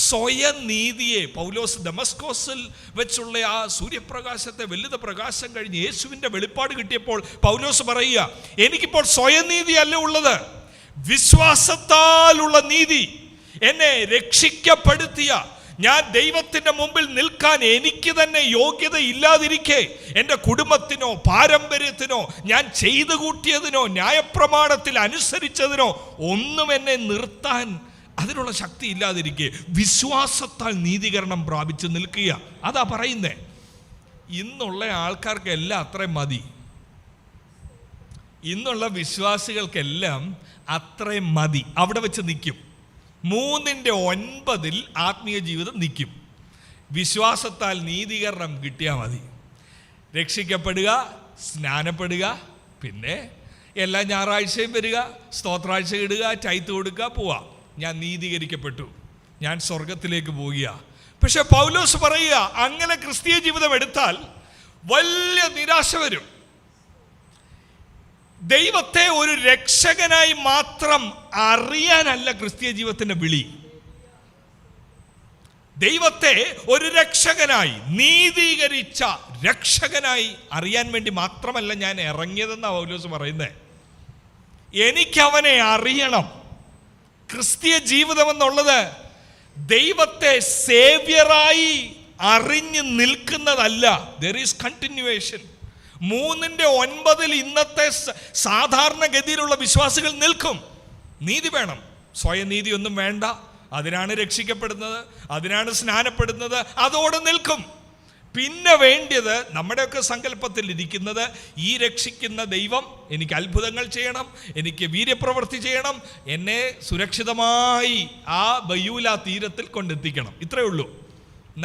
സ്വയനീതിയെ പൗലോസ് ദമസ്കോസിൽ വെച്ചുള്ള ആ സൂര്യപ്രകാശത്തെ വലുത് പ്രകാശം കഴിഞ്ഞ് യേശുവിൻ്റെ വെളിപ്പാട് കിട്ടിയപ്പോൾ പൗലോസ് പറയുക, എനിക്കിപ്പോൾ സ്വയനീതി അല്ല ഉള്ളത്, വിശ്വാസത്താലുള്ള നീതി. എന്നെ രക്ഷിക്കപ്പെടുത്തിയ ഞാൻ ദൈവത്തിൻ്റെ മുമ്പിൽ നിൽക്കാൻ എനിക്ക് തന്നെ യോഗ്യത ഇല്ലാതിരിക്കെ എൻ്റെ കുടുംബത്തിനോ പാരമ്പര്യത്തിനോ ഞാൻ ചെയ്തു കൂട്ടിയതിനോ ന്യായപ്രമാണത്തിൽ അനുസരിച്ചതിനോ ഒന്നും എന്നെ നിർത്താൻ അതിനുള്ള ശക്തി ഇല്ലാതിരിക്കെ വിശ്വാസത്താൽ നീതീകരണം പ്രാപിച്ച് നിൽക്കുക. അതാ പറയുന്നേ. ഇന്നുള്ള ആൾക്കാർക്കെല്ലാം അത്രയും മതി. ഇന്നുള്ള വിശ്വാസികൾക്കെല്ലാം അത്രയും മതി. അവിടെ വെച്ച് നിൽക്കും. 3-9 ആത്മീയ ജീവിതം നിൽക്കും. വിശ്വാസത്താൽ നീതീകരണം കിട്ടിയാൽ മതി. രക്ഷിക്കപ്പെടുക, സ്നാനപ്പെടുക, പിന്നെ എല്ലാ ഞായറാഴ്ചയും വരിക, സ്തോത്രാഴ്ച ഇടുക, ചൈത്ത് കൊടുക്കുക, പോവുക. ഞാൻ നീതീകരിക്കപ്പെട്ടു, ഞാൻ സ്വർഗത്തിലേക്ക് പോവുക. പക്ഷെ പൗലോസ് പറയുക, അങ്ങനെ ക്രിസ്തീയ ജീവിതം എടുത്താൽ വലിയ നിരാശ വരും. ദൈവത്തെ ഒരു രക്ഷകനായി മാത്രം അറിയാനല്ല ക്രിസ്തീയ ജീവിതത്തിന്റെ വിളി. ദൈവത്തെ ഒരു രക്ഷകനായി, നീതീകരിച്ച രക്ഷകനായി അറിയാൻ വേണ്ടി മാത്രമല്ല ഞാൻ ഇറങ്ങിയതെന്നാണ് പൗലോസ് പറയുന്നത്. എനിക്കവനെ അറിയണം. ക്രിസ്തീയ ജീവിതം എന്നുള്ളത് ദൈവത്തെ സേവ്യറായി അറിഞ്ഞ് നിൽക്കുന്നതല്ല. There is continuation. 3-9 ഇന്നത്തെ സാധാരണഗതിയിലുള്ള വിശ്വാസികൾ നിൽക്കും. നീതി വേണം, സ്വയനീതി ഒന്നും വേണ്ട. അതിനാണ് രക്ഷിക്കപ്പെടുന്നത്, അതിനാണ് സ്നാനപ്പെടുന്നത്, അതോടെ നിൽക്കും. പിന്നെ വേണ്ടിയത് നമ്മുടെയൊക്കെ സങ്കല്പത്തിൽ ഇരിക്കുന്നത്, ഈ രക്ഷിക്കുന്ന ദൈവം എനിക്ക് അത്ഭുതങ്ങൾ ചെയ്യണം, എനിക്ക് വീര്യപ്രവൃത്തി ചെയ്യണം, എന്നെ സുരക്ഷിതമായി ആ ബയൂല തീരത്തിൽ കൊണ്ടെത്തിക്കണം. ഇത്രയേ ഉള്ളൂ.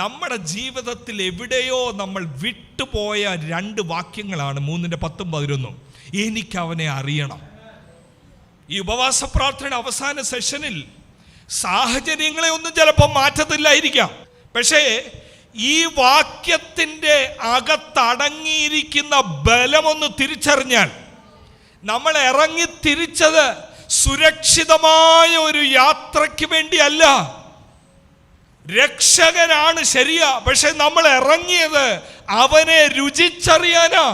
നമ്മുടെ ജീവിതത്തിൽ എവിടെയോ നമ്മൾ വിട്ടുപോയ 2 വാക്യങ്ങളാണ് 3-10-11. എനിക്കവനെ അറിയണം. ഈ ഉപവാസ പ്രാർത്ഥനയുടെ അവസാന സെഷനിൽ സാഹചര്യങ്ങളെ ഒന്നും ചിലപ്പോൾ മാറ്റത്തില്ലായിരിക്കാം, പക്ഷേ ഈ വാക്യത്തിൻ്റെ അകത്തടങ്ങിയിരിക്കുന്ന ബലമൊന്ന് തിരിച്ചറിഞ്ഞാൽ, നമ്മൾ ഇറങ്ങി തിരിച്ചത് സുരക്ഷിതമായ ഒരു യാത്രയ്ക്ക് വേണ്ടിയല്ല. രക്ഷകനാണ് ശരിയാ, പക്ഷെ നമ്മൾ ഇറങ്ങിയത് അവനെ രുചിച്ചറിയാനാ.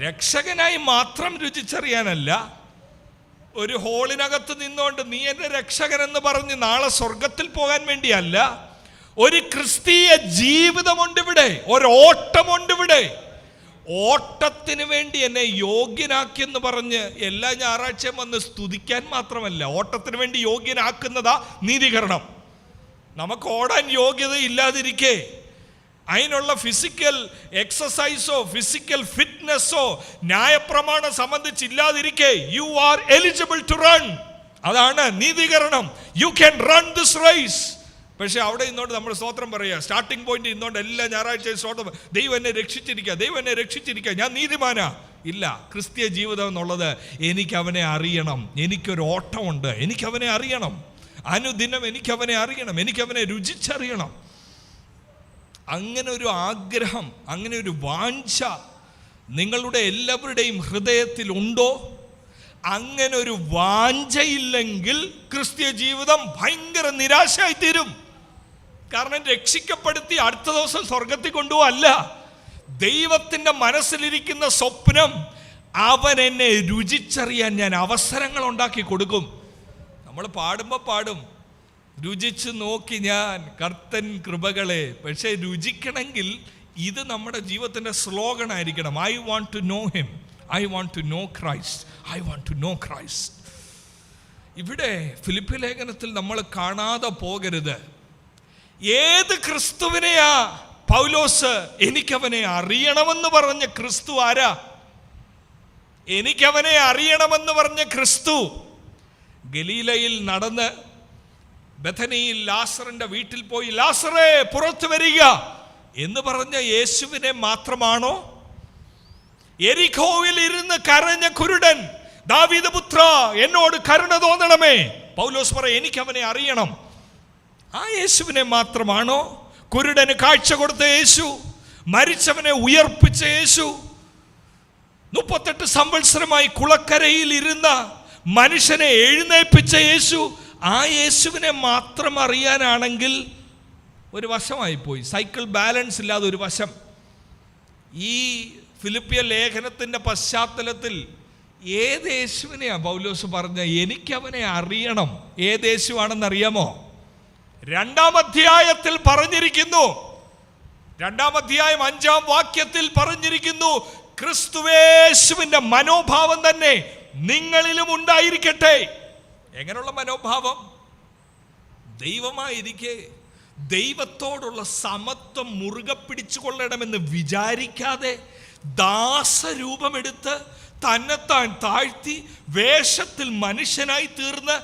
രക്ഷകനായി മാത്രം രുചിച്ചറിയാനല്ല. ഒരു ഹോളിനകത്ത് നിന്നുകൊണ്ട് നീ എൻ്റെ രക്ഷകൻ എന്ന് പറഞ്ഞ് നാളെ സ്വർഗത്തിൽ പോകാൻ വേണ്ടിയല്ല. ഒരു ക്രിസ്തീയ ജീവിതമുണ്ട് ഇവിടെ, ഒരോട്ടമുണ്ട് ഇവിടെ. ഓട്ടത്തിന് വേണ്ടി എന്നെ യോഗ്യനാക്കിയെന്ന് പറഞ്ഞ് എല്ലാ ഞായറാഴ്ചയും വന്ന് സ്തുതിക്കാൻ മാത്രമല്ല, ഓട്ടത്തിന് വേണ്ടി യോഗ്യനാക്കുന്നതാ നീതീകരണം. നമുക്ക് ഓടാൻ യോഗ്യത ഇല്ലാതിരിക്കെ, അതിനുള്ള ഫിസിക്കൽ എക്സസൈസോ ഫിസിക്കൽ ഫിറ്റ്നസ്സോ ന്യായപ്രമാണം സംബന്ധിച്ചില്ലാതിരിക്കെ you are eligible to run. അതാണ് നീതീകരണം. You can run this race. പക്ഷെ അവിടെ ഇന്നോണ്ട് നമ്മൾ സ്തോത്രം പറയുക, സ്റ്റാർട്ടിംഗ് പോയിന്റ് ഇന്നോണ്ട് എല്ലാ ഞായറാഴ്ചയും സ്തോത്രം, ദൈവം എന്നെ രക്ഷിച്ചിരിക്കുക, ദൈവം എന്നെ രക്ഷിച്ചിരിക്കുക, ഞാൻ നീതിമാനാ. ഇല്ല, ക്രിസ്തീയ ജീവിതം എന്നുള്ളത് എനിക്കവനെ അറിയണം. എനിക്കൊരു ഓട്ടമുണ്ട്, എനിക്കവനെ അറിയണം. അനുദിനം എനിക്കവനെ അറിയണം, എനിക്കവനെ രുചിച്ചറിയണം. അങ്ങനെ ഒരു ആഗ്രഹം, അങ്ങനെ ഒരു വാഞ്ച നിങ്ങളുടെ എല്ലാവരുടെയും ഹൃദയത്തിൽ ഉണ്ടോ? അങ്ങനെ ഒരു വാഞ്ചയില്ലെങ്കിൽ ക്രിസ്തീയ ജീവിതം ഭയങ്കര നിരാശയായി തീരും. കാരണം രക്ഷിക്കപ്പെടുത്തി അടുത്ത ദിവസം സ്വർഗത്തിൽ കൊണ്ടുപോകല്ല. ദൈവത്തിൻ്റെ മനസ്സിലിരിക്കുന്ന സ്വപ്നം, അവൻ എന്നെ രുചിച്ചറിയാൻ ഞാൻ അവസരങ്ങൾ ഉണ്ടാക്കി കൊടുക്കും. നമ്മൾ പാടുമ്പോൾ പാടും, രുചിച്ച് നോക്കി ഞാൻ കർത്തൻ കൃപകളെ. പക്ഷേ രുചിക്കണമെങ്കിൽ ഇത് നമ്മുടെ ജീവിതത്തിൻ്റെ സ്ലോഗൻ ആയിരിക്കണം. I want to know him, I want to know Christ, I want to know Christ. ഇവിടെ ഫിലിപ്പി ലേഖനത്തിൽ നമ്മൾ കാണാതെ പോകരുത്. ഏത് ക്രിസ്തുവിനെയാ പൗലോസ് എനിക്കവനെ അറിയണമെന്ന് പറഞ്ഞ ക്രിസ്തു ആരാ? എനിക്കവനെ അറിയണമെന്ന് പറഞ്ഞ ക്രിസ്തു ഗലീലയിൽ നടന്ന് ബഥനിയിൽ ലാസറിന്റെ വീട്ടിൽ പോയി, ലാസറേ പുറത്തു വരിക എന്ന് പറഞ്ഞ യേശുവിനെ മാത്രമാണോ? എരിഖോയിൽ ഇരുന്ന് കരഞ്ഞ കുരുടൻ, ദാവീദ് പുത്ര എന്നോട് കരുണ തോന്നണമേ, പൗലോസ് പറയും എനിക്കവനെ അറിയണം. ആ യേശുവിനെ മാത്രമാണോ? കുരുടന് കാഴ്ച കൊടുത്ത യേശു, മരിച്ചവനെ ഉയർപ്പിച്ച യേശു, 38 സംവത്സരമായി കുളക്കരയിൽ ഇരുന്ന മനുഷ്യനെ എഴുന്നേൽപ്പിച്ച യേശു, ആ യേശുവിനെ മാത്രം അറിയാനാണെങ്കിൽ ഒരു വശമായി പോയി. സൈക്കിൾ ബാലൻസ് ഇല്ലാതെ ഒരു വശം. ഈ ഫിലിപ്പിയ ലേഖനത്തിൻ്റെ പശ്ചാത്തലത്തിൽ ഏത് യേശുവിനെയാ പൗലോസ് പറഞ്ഞ എനിക്കവനെ അറിയണം? ഏത് യേശുവാണെന്ന് അറിയാമോ? 2-ാം അധ്യായത്തിൽ പറഞ്ഞിരിക്കുന്നു. 2-ാം അധ്യായം 5-ാം വാക്യത്തിൽ പറഞ്ഞിരിക്കുന്നു, ക്രിസ്തുവേശുവിൻ്റെ മനോഭാവം തന്നെ നിങ്ങളിലും ഉണ്ടായിരിക്കട്ടെ. എങ്ങനെയുള്ള മനോഭാവം? ദൈവമായിരിക്കെ ദൈവത്തോടുള്ള സമത്വം മുറുകെ പിടിച്ചുകൊള്ളണമെന്ന് വിചാരിക്കാതെ ദാസരൂപമെടുത്ത് തന്നെത്താൻ താഴ്ത്തി വേഷത്തിൽ മനുഷ്യനായി തീർന്ന്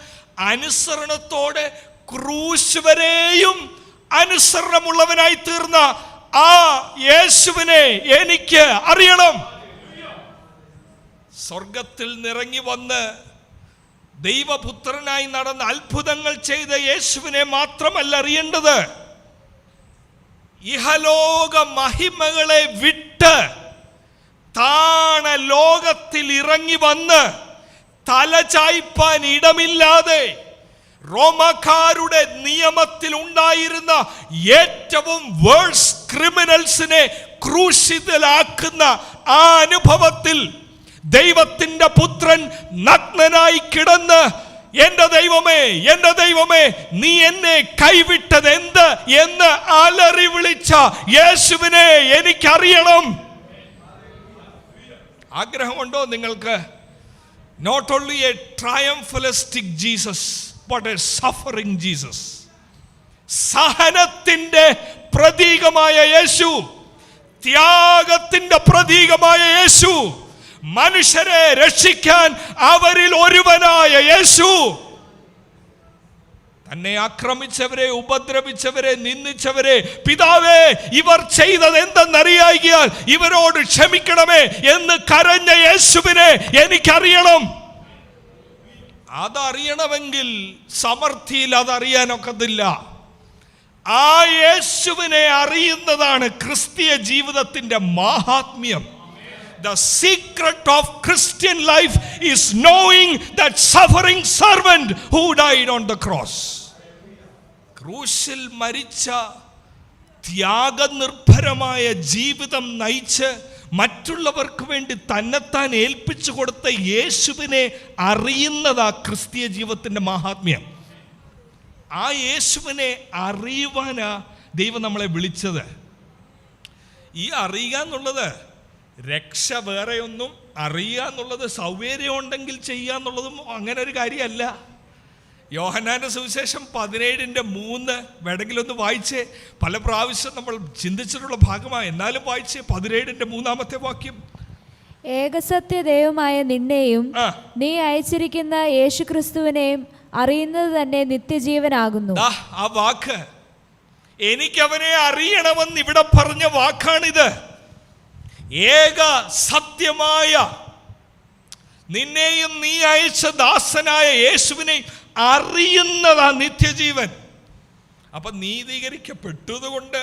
അനുസരണത്തോടെ ക്രൂശ് വരെയും അനുസരണമുള്ളവനായി തീർന്ന ആ യേശുവിനെ എനിക്ക് അറിയണം. സ്വർഗത്തിൽ നിറങ്ങി വന്ന് ദൈവപുത്രനായി നടന്ന അത്ഭുതങ്ങൾ ചെയ്ത യേശുവിനെ മാത്രമല്ല അറിയേണ്ടത്, ഇഹലോക മഹിമകളെ വിട്ട് താണ ലോകത്തിൽ ഇറങ്ങി വന്ന് തലചായ്പാൻ ഇടമില്ലാതെ റോമാക്കാരുടെ നിയമത്തിൽ ഉണ്ടായിരുന്ന ഏറ്റവും വേഴ്സ് ക്രിമിനൽസിനെ ക്രൂശിതലാക്കുന്ന ആ അനുഭവത്തിൽ ദൈവത്തിന്റെ പുത്രൻ നഗ്നനായി കിടന്ന് എന്റെ ദൈവമേ, എന്റെ ദൈവമേ, നീ എന്നെ കൈവിട്ടത് എന്ത് എന്ന് അലറി വിളിച്ച യേശുവിനെ എനിക്കറിയണം. ആഗ്രഹമുണ്ടോ നിങ്ങൾക്ക്? Not only a triumphalistic Jesus, but a suffering Jesus. സഹനത്തിന്റെ പ്രതീകമായ യേശു, ത്യാഗത്തിന്റെ പ്രതീകമായ യേശു, മനുഷ്യരെ രക്ഷിക്കാൻ അവരിൽ ഒരുവനായ യേശു, തന്നെ ആക്രമിച്ചവരെ, ഉപദ്രവിച്ചവരെ, നിന്ദിച്ചവരെ, പിതാവേ ഇവർ ചെയ്തത് എന്തെന്നറിയായികയാൽ ഇവരോട് ക്ഷമിക്കണമേ എന്ന് കരഞ്ഞ യേശുവിനെ എനിക്കറിയണം. അതറിയണമെങ്കിൽ സമർത്ഥിയിൽ അതറിയാനൊക്കത്തില്ല. ആ യേശുവിനെ അറിയുന്നതാണ് ക്രിസ്തീയ ജീവിതത്തിന്റെ മാഹാത്മ്യം. The secret of Christian life is knowing that suffering servant who died on the cross. ക്രൂശിൽ മരിച്ച ത്യാഗനിർഭരമായ ജീവിതം നയിച്ച് മറ്റുള്ളവർക്ക് വേണ്ടി തന്നെത്താൻ ഏൽപ്പിച്ചു കൊടുത്ത യേശുവിനെ അറിയുന്നതാ ക്രിസ്തീയ ജീവിതത്തിന്റെ മാഹാത്മ്യം. ആ യേശുവിനെ അറിയുവാനാ ദൈവം നമ്മളെ വിളിച്ചത്. ഈ അറിയുക എന്നുള്ളത് രക്ഷ വേറെയൊന്നും, അറിയുക എന്നുള്ളത് സൗകര്യം ഉണ്ടെങ്കിൽ ചെയ്യുക എന്നുള്ളതും അങ്ങനെ ഒരു കാര്യമല്ല. യോഹന്നാന്റെ സുവിശേഷം 17:3 വേണമെങ്കിലും ഒന്ന് വായിച്ചേ. പല പ്രാവശ്യം നമ്മൾ ചിന്തിച്ചിട്ടുള്ള ഭാഗമാണ്, എന്നാലും വായിച്ചേ 17:3 വാക്യം. ഏകസത്യദൈവമായ നിന്നെയും നീ അയച്ചിരിക്കുന്ന യേശുക്രിസ്തുവിനെയും അറിയുന്നത് തന്നെ നിത്യജീവനാകുന്നു. ആ വാക്ക് എനിക്കവനെ അറിയണമെന്ന് ഇവിടെ പറഞ്ഞ വാക്കാണിത്. ഏക സത്യമായ നിന്നെയും നീ അയച്ച ദാസനായ യേശുവിനെ അറിയുന്നതാ നിത്യജീവൻ. അപ്പൊ നീതീകരിക്കപ്പെട്ടതുകൊണ്ട്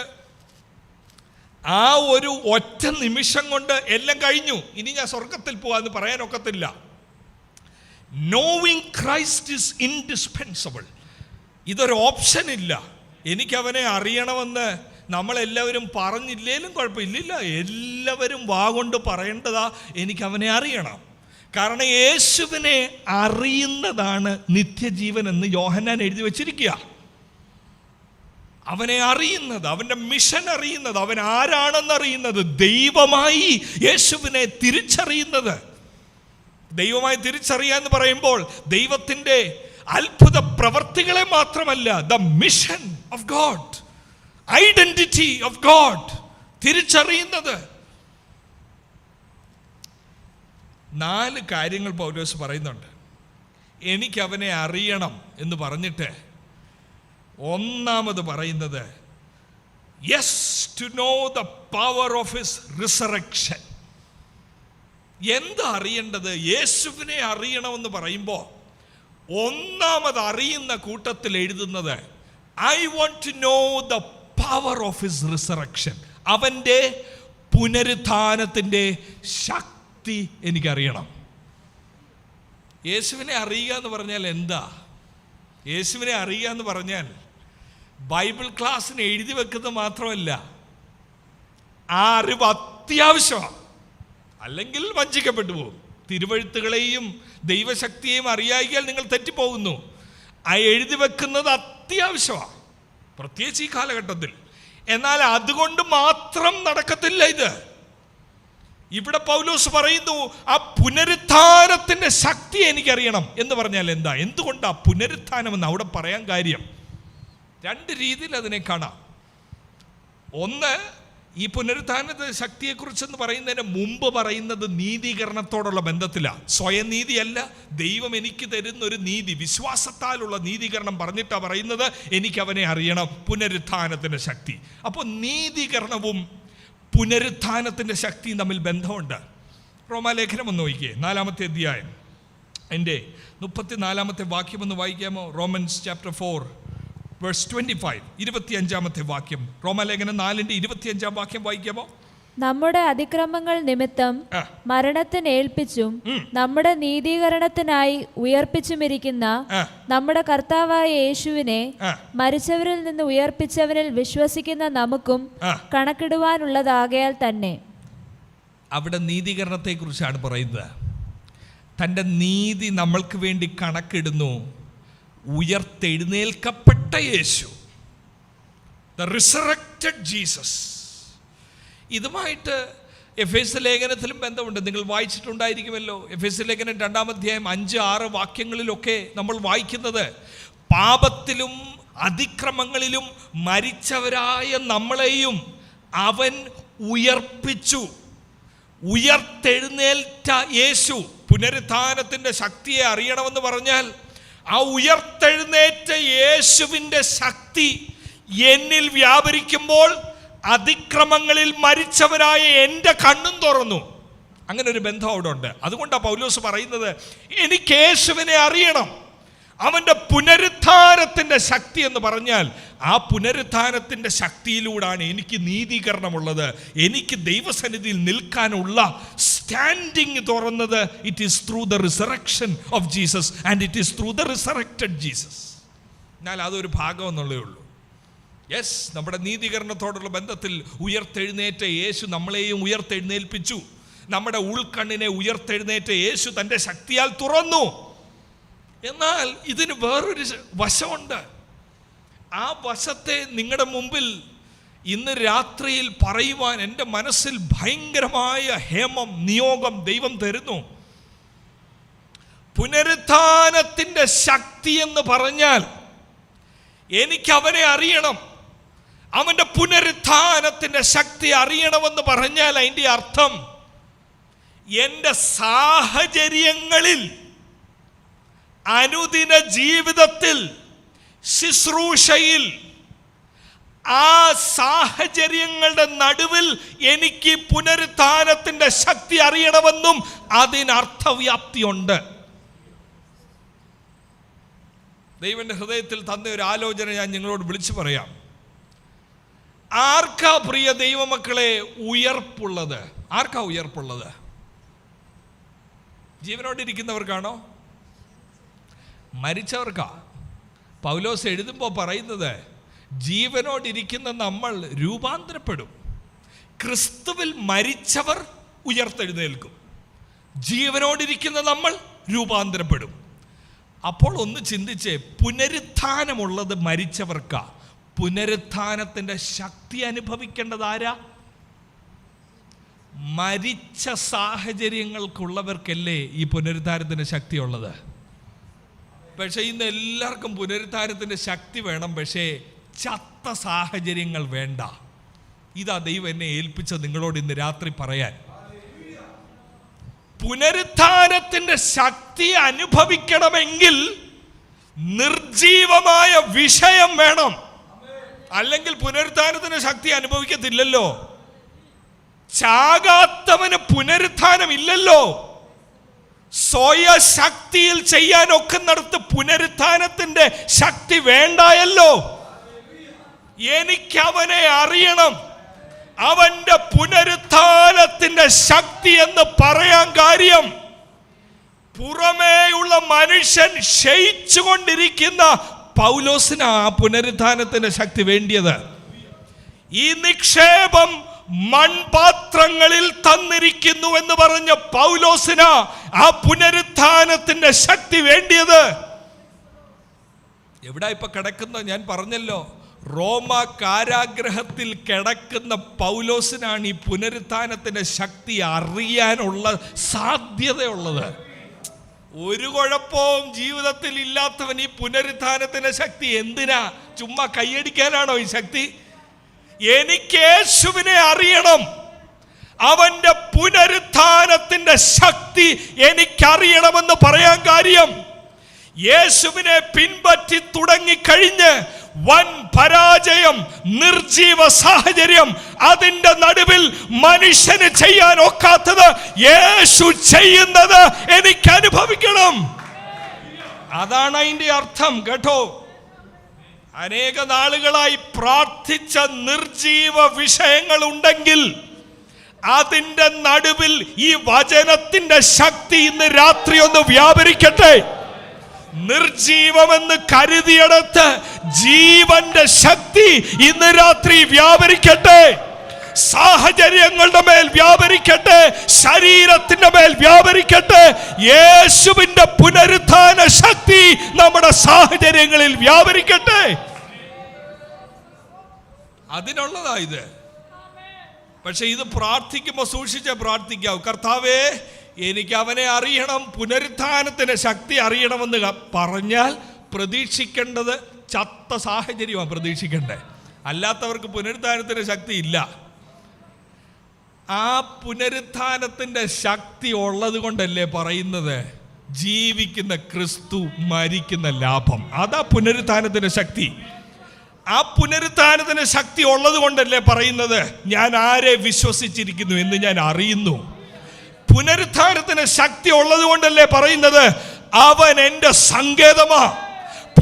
ആ ഒരു ഒറ്റ നിമിഷം കൊണ്ട് എല്ലാം കഴിഞ്ഞു, ഇനി ഞാൻ സ്വർഗത്തിൽ പോവാന്ന് പറയാനൊക്കത്തില്ല. Knowing Christ is indispensable. ഇതൊരു ഓപ്ഷൻ ഇല്ല. എനിക്കവനെ അറിയണമെന്ന് നമ്മളെല്ലാവരും പറഞ്ഞില്ലേലും കുഴപ്പമില്ല, എല്ലാവരും വാഗൊണ്ട് പറയേണ്ടതാ എനിക്കവനെ അറിയണം. കാരണം യേശുവിനെ അറിയുന്നതാണ് നിത്യജീവൻ എന്ന് യോഹന്നാൻ എഴുതി വച്ചിരിക്കുക. അവനെ അറിയുന്നത്, അവൻ്റെ മിഷൻ അറിയുന്നത്, അവൻ ആരാണെന്നറിയുന്നത്, ദൈവമായി യേശുവിനെ തിരിച്ചറിയുന്നത്. ദൈവമായി തിരിച്ചറിയാന്ന് പറയുമ്പോൾ ദൈവത്തിൻ്റെ അത്ഭുത പ്രവർത്തികളെ മാത്രമല്ല, the mission of God, identity of God തിരിച്ചറിയുന്നത്. 4 കാര്യങ്ങൾ പൗലോസ് പറയുന്നുണ്ട്. എനിക്കവനെ അറിയണം എന്ന് പറഞ്ഞിട്ട് ഒന്നാമത് പറയുന്നത് yes to know the power of his resurrection. എന്താ അറിയേണ്ടത്? യേശുവിനെ അറിയണമെന്ന് പറയുമ്പോൾ ഒന്നാമത് അറിയുന്ന കൂട്ടത്തിൽ എഴുതുന്നത് I want to know the power of his resurrection. അവൻ്റെ പുനരുത്ഥാനത്തിൻ്റെ ശക്തി എനിക്കറിയണം. യേശുവിനെ അറിയുക എന്ന് പറഞ്ഞാൽ എന്താ? യേശുവിനെ അറിയുക എന്ന് പറഞ്ഞാൽ ബൈബിൾ ക്ലാസ്സിന് എഴുതി വെക്കുന്നത് മാത്രമല്ല, ആ അറിവ് അത്യാവശ്യമാണ്, അല്ലെങ്കിൽ വഞ്ചിക്കപ്പെട്ടു പോകും. തിരുവഴുത്തുകളെയും ദൈവശക്തിയെയും അറിയായികയാൽ നിങ്ങൾ തെറ്റിപ്പോകുന്നു. ആ എഴുതി വെക്കുന്നത് അത്യാവശ്യമാണ്, പ്രത്യേകിച്ച് ഈ കാലഘട്ടത്തിൽ. എന്നാൽ അതുകൊണ്ട് മാത്രം നടക്കത്തില്ല ഇത്. ഇവിടെ പൗലോസ് പറയുന്നു ആ പുനരുത്ഥാനത്തിന്റെ ശക്തി എനിക്കറിയണം എന്ന് പറഞ്ഞാൽ എന്താ? എന്തുകൊണ്ടാ പുനരുത്ഥാനം എന്ന് അവിടെ പറയാൻ കാര്യം? 2 രീതിയിൽ അതിനെ കാണാം. ഒന്ന്, ഈ പുനരുത്ഥാനത്തിന്റെ ശക്തിയെക്കുറിച്ചെന്ന് പറയുന്നതിന് മുമ്പ് പറയുന്നത് നീതീകരണത്തോടുള്ള ബന്ധത്തിലാണ്. സ്വയം നീതിയല്ല, ദൈവം എനിക്ക് തരുന്ന ഒരു നീതി, വിശ്വാസത്താലുള്ള നീതീകരണം പറഞ്ഞിട്ടാണ് പറയുന്നത് എനിക്കവനെ അറിയണം, പുനരുത്ഥാനത്തിന്റെ ശക്തി. അപ്പോൾ നീതീകരണവും പുനരുത്ഥാനത്തിന്റെ ശക്തിയും തമ്മിൽ ബന്ധമുണ്ട്. റോമാലേഖനം ഒന്ന് നോക്കിയേ, 4-ാമത്തെ അധ്യായം എൻ്റെ 34-ാമത്തെ വാക്യം ഒന്ന് വായിക്കാമോ? റോമൻസ് ചാപ്റ്റർ 4 വേഴ്സ് 25, 25-ാമത്തെ വാക്യം. റോമാലേഖനം 4:25 വാക്യം വായിക്കാമോ? നമ്മുടെ അതിക്രമങ്ങൾ നിമിത്തം മരണത്തിന് ഏൽപ്പിച്ചും നമ്മുടെ നീതീകരണത്തിനായി ഉയർപ്പിച്ചുമിരിക്കുന്ന നമ്മുടെ കർത്താവായ യേശുവിനെ മരിച്ചവരിൽ നിന്ന് ഉയർപ്പിച്ചവനിൽ വിശ്വസിക്കുന്ന നമുക്കും കണക്കിടുവാനുള്ളതാകയാൽ തന്നെ. അവിടെ നീതീകരണത്തെ കുറിച്ചാണ് പറയുന്നത്. തൻ്റെ നീതി നമ്മൾക്ക് വേണ്ടി കണക്കിടുന്നു. ഉയർത്തെഴുന്നേൽക്കപ്പെട്ട യേശു, ദ റിസറക്റ്റഡ് ജീസസ്. ഇതുമായിട്ട് എഫേസ്യ ലേഖനത്തിലും ബന്ധമുണ്ട്. നിങ്ങൾ വായിച്ചിട്ടുണ്ടായിരിക്കുമല്ലോ. എഫേസ്യ ലേഖനം 2-ാം അധ്യായം 5-6 വാക്യങ്ങളിലൊക്കെ നമ്മൾ വായിക്കുന്നത് പാപത്തിലും അതിക്രമങ്ങളിലും മരിച്ചവരായ നമ്മളെയും അവൻ ഉയർപ്പിച്ചു. ഉയർത്തെഴുന്നേൽറ്റ യേശു, പുനരുത്ഥാനത്തിൻ്റെ ശക്തിയെ അറിയണമെന്ന് പറഞ്ഞാൽ ആ ഉയർത്തെഴുന്നേറ്റ യേശുവിൻ്റെ ശക്തി എന്നിൽ വ്യാപരിക്കുമ്പോൾ അതിക്രമങ്ങളിൽ മരിച്ചവരായ എൻ്റെ കണ്ണും തുറന്നു. അങ്ങനെ ഒരു ബന്ധം അവിടെ ഉണ്ട്. അതുകൊണ്ടാണ് പൗലോസ് പറയുന്നത് എനിക്ക് യേശുവിനെ അറിയണം. അവൻ്റെ പുനരുത്ഥാനത്തിൻ്റെ ശക്തി എന്ന് പറഞ്ഞാൽ ആ പുനരുത്ഥാനത്തിൻ്റെ ശക്തിയിലൂടെയാണ് എനിക്ക് നീതീകരണമുള്ളത്, എനിക്ക് ദൈവസന്നിധിയിൽ നിൽക്കാനുള്ള സ്റ്റാൻഡിങ് തുറന്നത്. It is through the resurrection of Jesus and it is through the resurrected Jesus. എന്നാൽ അതൊരു ഭാഗം എന്നുള്ളേ ഉള്ളൂ. യെസ്, നമ്മുടെ നീതീകരണത്തോടുള്ള ബന്ധത്തിൽ ഉയർത്തെഴുന്നേറ്റ യേശു നമ്മളെയും ഉയർത്തെഴുന്നേൽപ്പിച്ചു. നമ്മുടെ ഉൾക്കണ്ണിനെ ഉയർത്തെഴുന്നേറ്റ യേശു തൻ്റെ ശക്തിയാൽ തുറന്നു. എന്നാൽ ഇതിന് വേറൊരു വശമുണ്ട്. ആ വശത്തെ നിങ്ങളുടെ മുമ്പിൽ ഇന്ന് രാത്രിയിൽ പറയുവാൻ എൻ്റെ മനസ്സിൽ ഭയങ്കരമായ ഹേമം, നിയോഗം ദൈവം തരുന്നു. പുനരുത്ഥാനത്തിൻ്റെ ശക്തി എന്ന് പറഞ്ഞാൽ എനിക്ക് അവനെ അറിയണം. അവൻ്റെ പുനരുത്ഥാനത്തിൻ്റെ ശക്തി അറിയണമെന്ന് പറഞ്ഞാൽ അതിൻ്റെ അർത്ഥം എൻ്റെ സാഹചര്യങ്ങളിൽ, അനുദിന ജീവിതത്തിൽ, ശുശ്രൂഷയിൽ, ആ സാഹചര്യങ്ങളുടെ നടുവിൽ എനിക്ക് പുനരുത്ഥാനത്തിൻ്റെ ശക്തി അറിയണമെന്നും അതിനർത്ഥവ്യാപ്തിയുണ്ട്. ദൈവന്റെ ഹൃദയത്തിൽ തന്ന ഒരു ആലോചന ഞാൻ നിങ്ങളോട് വിളിച്ചു പറയാം. ആർക്കാ പ്രിയ ദൈവമക്കളെ ഉയർപ്പുള്ളത്? ആർക്കാ ഉയർപ്പുള്ളത്? ജീവനോടിരിക്കുന്നവർക്കാണോ? മരിച്ചവർക്കാ? പൗലോസ് എഴുതുമ്പോൾ പറയുന്നത് ജീവനോടിരിക്കുന്ന നമ്മൾ രൂപാന്തരപ്പെടും. ക്രിസ്തുവിൽ മരിച്ചവർ ഉയർത്തെഴുന്നേൽക്കും, ജീവനോടിരിക്കുന്ന നമ്മൾ രൂപാന്തരപ്പെടും. അപ്പോൾ ഒന്ന് ചിന്തിച്ചേ, പുനരുത്ഥാനമുള്ളത് മരിച്ചവർക്കാ. പുനരുത്ഥാനത്തിൻ്റെ ശക്തി അനുഭവിക്കേണ്ടത് ആരാ? മരിച്ച സാഹചര്യങ്ങൾക്കുള്ളവർക്കല്ലേ ഈ പുനരുത്ഥാനത്തിൻ്റെ ശക്തിയുള്ളത്. പക്ഷേ ഇന്ന് എല്ലാവർക്കും പുനരുത്ഥാനത്തിൻ്റെ ശക്തി വേണം, പക്ഷേ ചത്ത സാഹചര്യങ്ങൾ വേണ്ട. ഇതാ ദൈവം എന്നെ ഏൽപ്പിച്ച നിങ്ങളോട് ഇന്ന് രാത്രി പറയാൻ. പുനരുത്ഥാനത്തിൻ്റെ ശക്തി അനുഭവിക്കണമെങ്കിൽ നിർജീവമായ വിഷയം വേണം. അല്ലെങ്കിൽ പുനരുത്ഥാനത്തിൻ്റെ ശക്തി അനുഭവിക്കത്തില്ലല്ലോ. ചാകാത്തവന് പുനരുത്ഥാനം ഇല്ലല്ലോ. സ്വയശക്തിയിൽ ചെയ്യാൻ ഒക്കുന്നിടത്ത് പുനരുത്ഥാനത്തിൻ്റെ ശക്തി വേണ്ടായല്ലോ. എനിക്ക് അവനെ അറിയണം. അവന്റെ പുനരുത്ഥാനത്തിന്റെ ശക്തി എന്ന് പറയാൻ കാര്യം, പുറമേയുള്ള മനുഷ്യൻ ക്ഷയിച്ചുകൊണ്ടിരിക്കുന്ന പൗലോസിന് ആ പുനരുത്ഥാനത്തിന്റെ ശക്തി വേണ്ടിയത്. ഈ നിക്ഷേപം മൺപാത്രങ്ങളിൽ തന്നിരിക്കുന്നു എന്ന് പറഞ്ഞ പൗലോസിന് ആ പുനരുത്ഥാനത്തിന്റെ ശക്തി വേണ്ടിയത്. എവിടെ ഇപ്പൊ കിടക്കുന്ന? ഞാൻ പറഞ്ഞല്ലോ, റോമ കാരാഗ്രഹത്തിൽ കിടക്കുന്ന പൗലോസിനാണ് ഈ പുനരുത്ഥാനത്തിന്റെ ശക്തി അറിയാനുള്ള സാധ്യതയുള്ളത്. ഒരു കുഴപ്പവും ജീവിതത്തിൽ ഇല്ലാത്തവൻ ഈ പുനരുത്ഥാനത്തിന്റെ ശക്തി എന്തിനാ? ചുമ്മാ കൈയടിക്കാനാണോ ഈ ശക്തി? എനിക്ക് യേശുവിനെ അറിയണം. അവന്റെ പുനരുത്ഥാനത്തിന്റെ ശക്തി എനിക്കറിയണമെന്ന് പറയാൻ കാര്യം, യേശുവിനെ പിൻപറ്റി തുടങ്ങിക്കഴിഞ്ഞ് വൻ പരാജയം, നിർജീവ സാഹചര്യം, അതിന്റെ നടുവിൽ മനുഷ്യന് ചെയ്യാൻ ഒക്കാത്തത് യേശു ചെയ്യുന്നത് എനിക്ക് അനുഭവിക്കണം. അതാണ് അതിന്റെ അർത്ഥം കേട്ടോ. അനേക നാളുകളായി പ്രാർത്ഥിച്ച നിർജീവ വിഷയങ്ങൾ ഉണ്ടെങ്കിൽ അതിന്റെ നടുവിൽ ഈ വചനത്തിന്റെ ശക്തി ഇന്ന് രാത്രി ഒന്ന് വ്യാപരിക്കട്ടെ. നിർജീവമെന്ന് കരുതിയിടത്ത് ജീവന്റെ ശക്തി ഇന്ന് രാത്രി വ്യാപരിക്കട്ടെ. സാഹചര്യങ്ങളുടെ മേൽ വ്യാപരിക്കട്ടെ, ശരീരത്തിന്റെ മേൽ വ്യാപരിക്കട്ടെ. യേശുവിന്റെ പുനരുത്ഥാന ശക്തി നമ്മുടെ സാഹചര്യങ്ങളിൽ വ്യാപരിക്കട്ടെ. അതിനുള്ളതാ ഇത്. പക്ഷെ ഇത് പ്രാർത്ഥിക്കുമ്പോൾ സൂക്ഷിച്ചേ പ്രാർത്ഥിക്കാവൂ. കർത്താവേ, എനിക്ക് അവനെ അറിയണം, പുനരുത്ഥാനത്തിന്റെ ശക്തി അറിയണമെന്ന് പറഞ്ഞാൽ പ്രതീക്ഷിക്കേണ്ടത് ചത്ത സാഹചര്യമാണ് പ്രതീക്ഷിക്കേണ്ടത്. അല്ലാത്തവർക്ക് പുനരുത്ഥാനത്തിന്റെ ശക്തി ഇല്ല. ആ പുനരുത്ഥാനത്തിന്റെ ശക്തി ഉള്ളത് കൊണ്ടല്ലേ പറയുന്നത് ജീവിക്കുന്ന ക്രിസ്തു മരിക്കുന്ന ലാഭം. അതാ പുനരുത്ഥാനത്തിന്റെ ശക്തി. ആ പുനരുത്ഥാനത്തിന്റെ ശക്തി ഉള്ളത് കൊണ്ടല്ലേ പറയുന്നത് ഞാൻ ആരെ വിശ്വസിച്ചിരിക്കുന്നു എന്ന് ഞാൻ അറിയുന്നു. പുനരുത്ഥാനത്തിന് ശക്തി ഉള്ളത് കൊണ്ടല്ലേ പറയുന്നത് അവൻ എൻ്റെ സങ്കേതമാ.